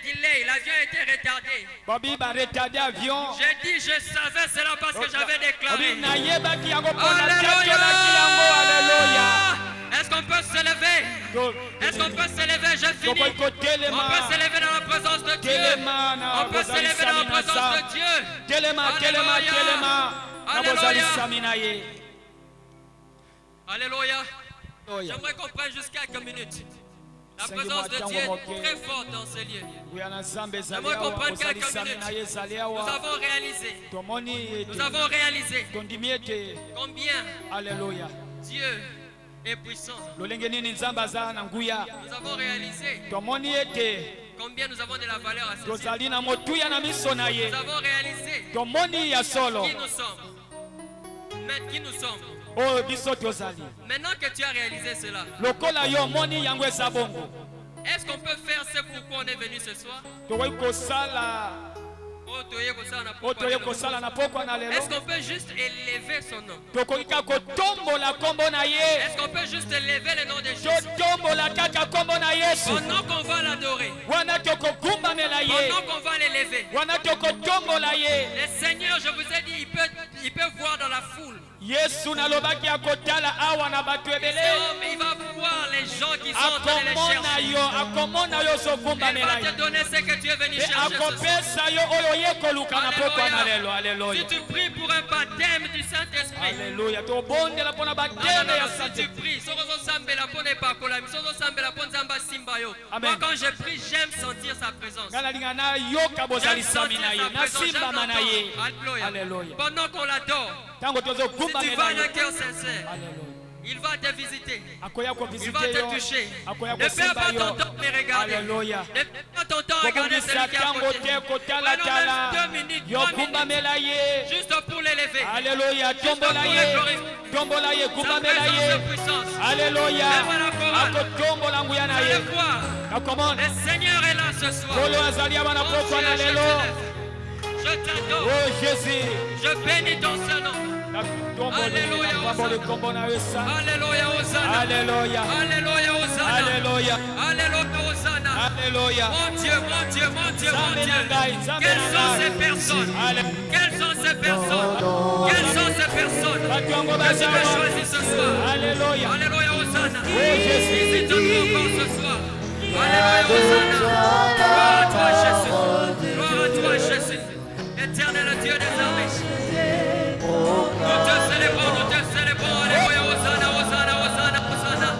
delay, l'avion a été retardé. Bobby va retarder l'avion. J'ai dit je savais cela parce que j'avais déclaré. Alléluia. Est-ce qu'on peut se lever? Est-ce qu'on peut se lever? Je finis. On peut se lever dans la présence de Dieu. On peut se lever dans la présence de Dieu. Alléluia. J'aimerais qu'on prenne juste quelques minutes. La présence de Dieu est très forte dans ce lieu. J'aimerais qu'on prenne quelques minutes. Nous avons réalisé combien Dieu est puissant. Nous avons réalisé combien nous avons de la valeur à ses yeux. Nous avons réalisé qui nous sommes. Mais qui nous sommes. Maintenant que tu as réalisé cela, est-ce qu'on peut faire ce pourquoi on est venu ce soir? Est-ce qu'on peut juste élever son nom? Est-ce qu'on peut juste élever le nom de Jésus? Pendant qu'on va l'adorer, pendant qu'on va l'élever, le Seigneur, je vous ai dit, il peut voir dans la foule. Il va voir les gens qui sont en train de les chercher. Il va te donner ce que tu es venu chercher. Alléluia. Si tu pries pour un baptême du Saint-Esprit, si tu pries, moi quand je prie, j'aime sentir sa présence. J'aime sentir sa présence. Alléluia. Pendant qu'on l'adore, si tu vas d'un cœur sincère, il va te visiter. Il va te toucher. Ne perds pas ton temps de regarder. Ne perds pas ton temps à regarder celui qui est à côté. Prenons même 2 minutes, 3 minutes, juste pour l'élever. Alléluia. Juste pour le glorifier. Sa présence de puissance. Alléluia. Même à la chorale. Allez voir. Le Seigneur est là ce soir. Mon Dieu, je t'adore. Oh Jésus. Je bénis ton Saint-Nom. Alléluia, Hosanna. Alléluia, Hosanna. Alléluia. Alléluia, Hosanna. Alléluia. Alléluia, Hosanna. Alléluia. Mon Dieu, mon Dieu, mon Dieu, mon Dieu. Quelles sont ces personnes? Quelles sont ces personnes? Quelles sont ces personnes que tu veux choisir ce soir? Alléluia. Alléluia, Hosanna. Jésus. Visite-nous encore ce soir. Alléluia, Hosanna. Gloire à toi, Jésus. Gloire à toi, Jésus. Éternel Dieu des armées. Nous te célébrons, nous te célébrons. Alléluia, Hosanna, Hosanna, Hosanna, Hosanna.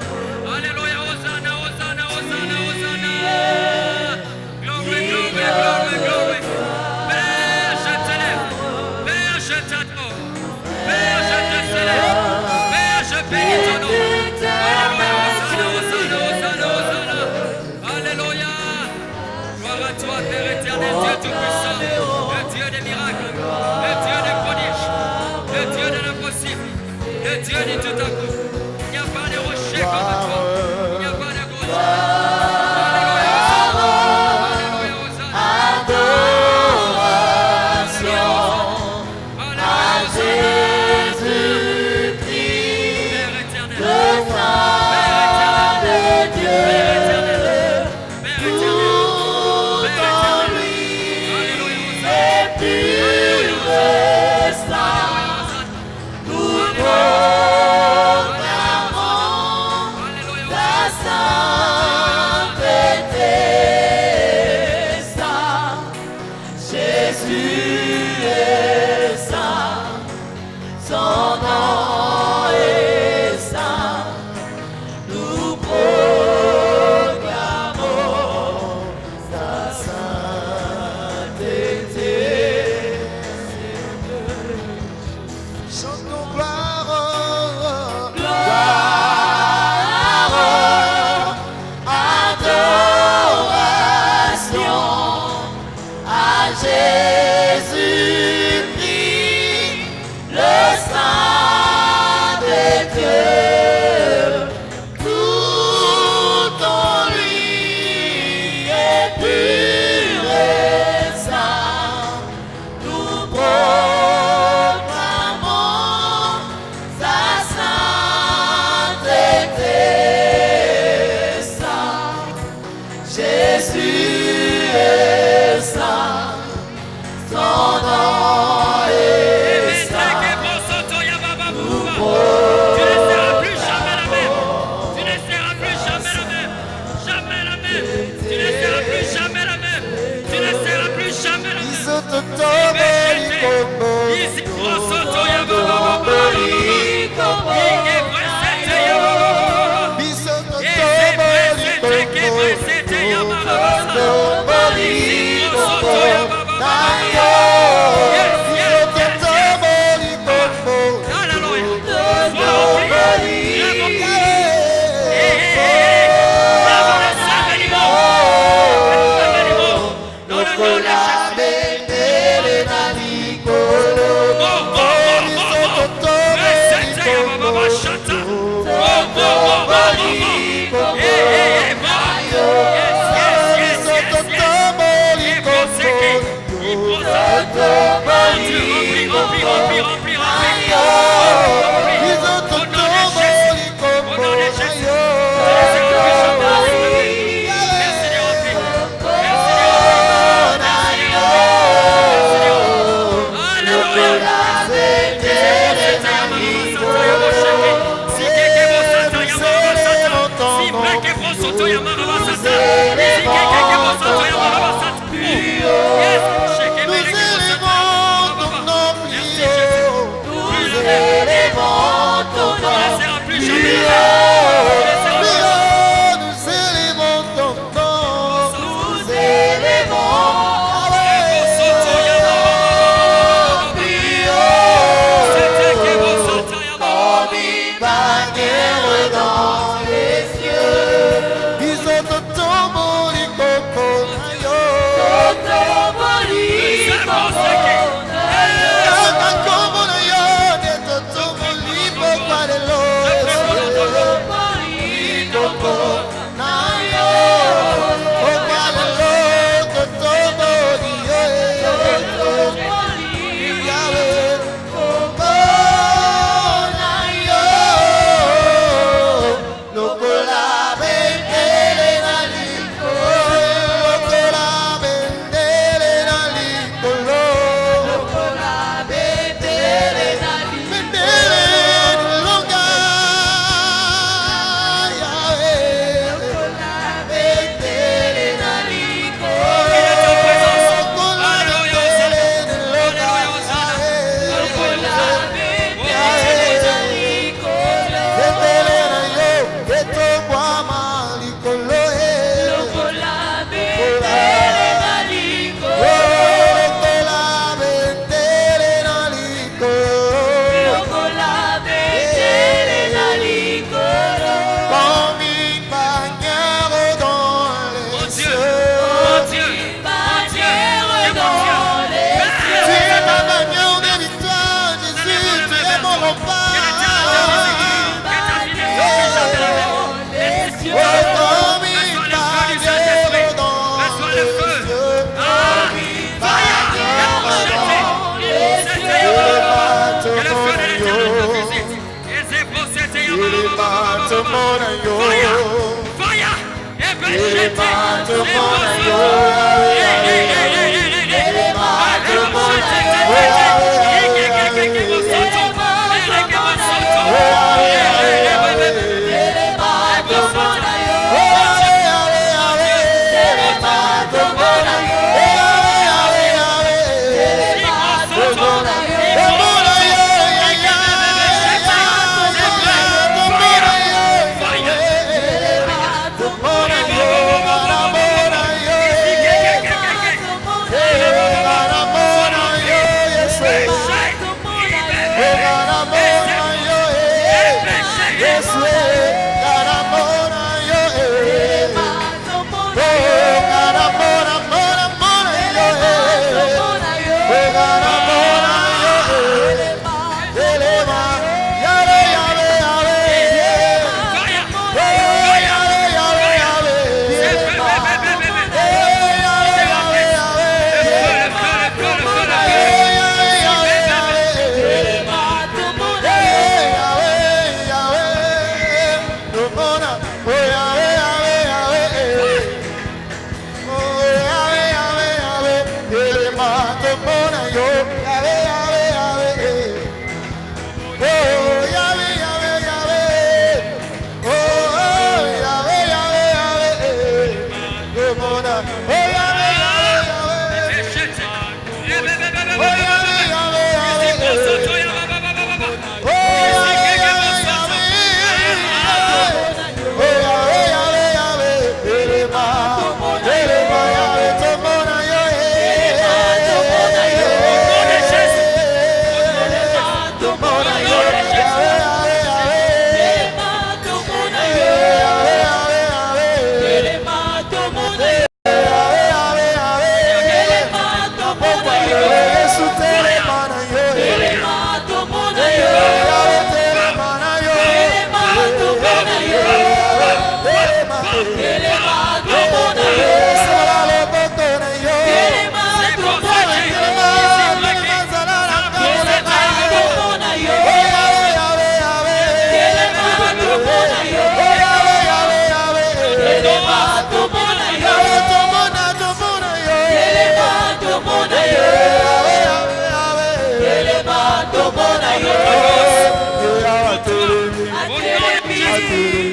Alléluia, Hosanna, Hosanna, Hosanna, Hosanna. Glory, glory, glory, glory. Père, je t'élève. Père, je t'adore. Père, je te célèbre. Père, je bénis ton nom. Alléluia, Hosanna, Hosanna, Hosanna, Hosanna. Alléluia. Gloire à toi, Père éternel, Dieu tout-puissant, le Dieu des miracles, le Dieu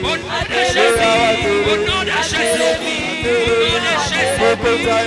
Bonne Jésus, au nom de Jésus, au nom de Jésus. C'est quoi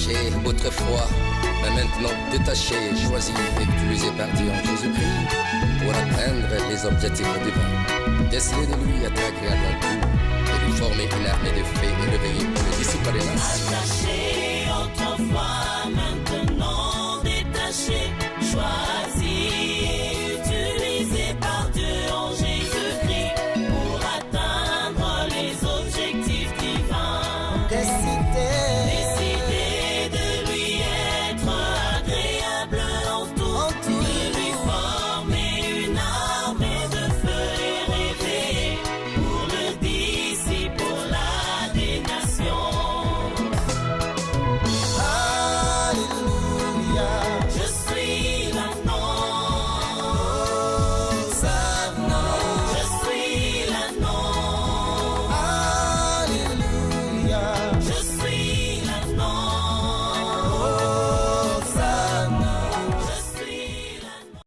ici, autrefois, mais maintenant détaché, choisi et utilisé par Dieu en Jésus-Christ pour atteindre les objectifs divins. Déceler de lui être agréable en tout et lui former une armée de fées élevées pour le dissiper des nations.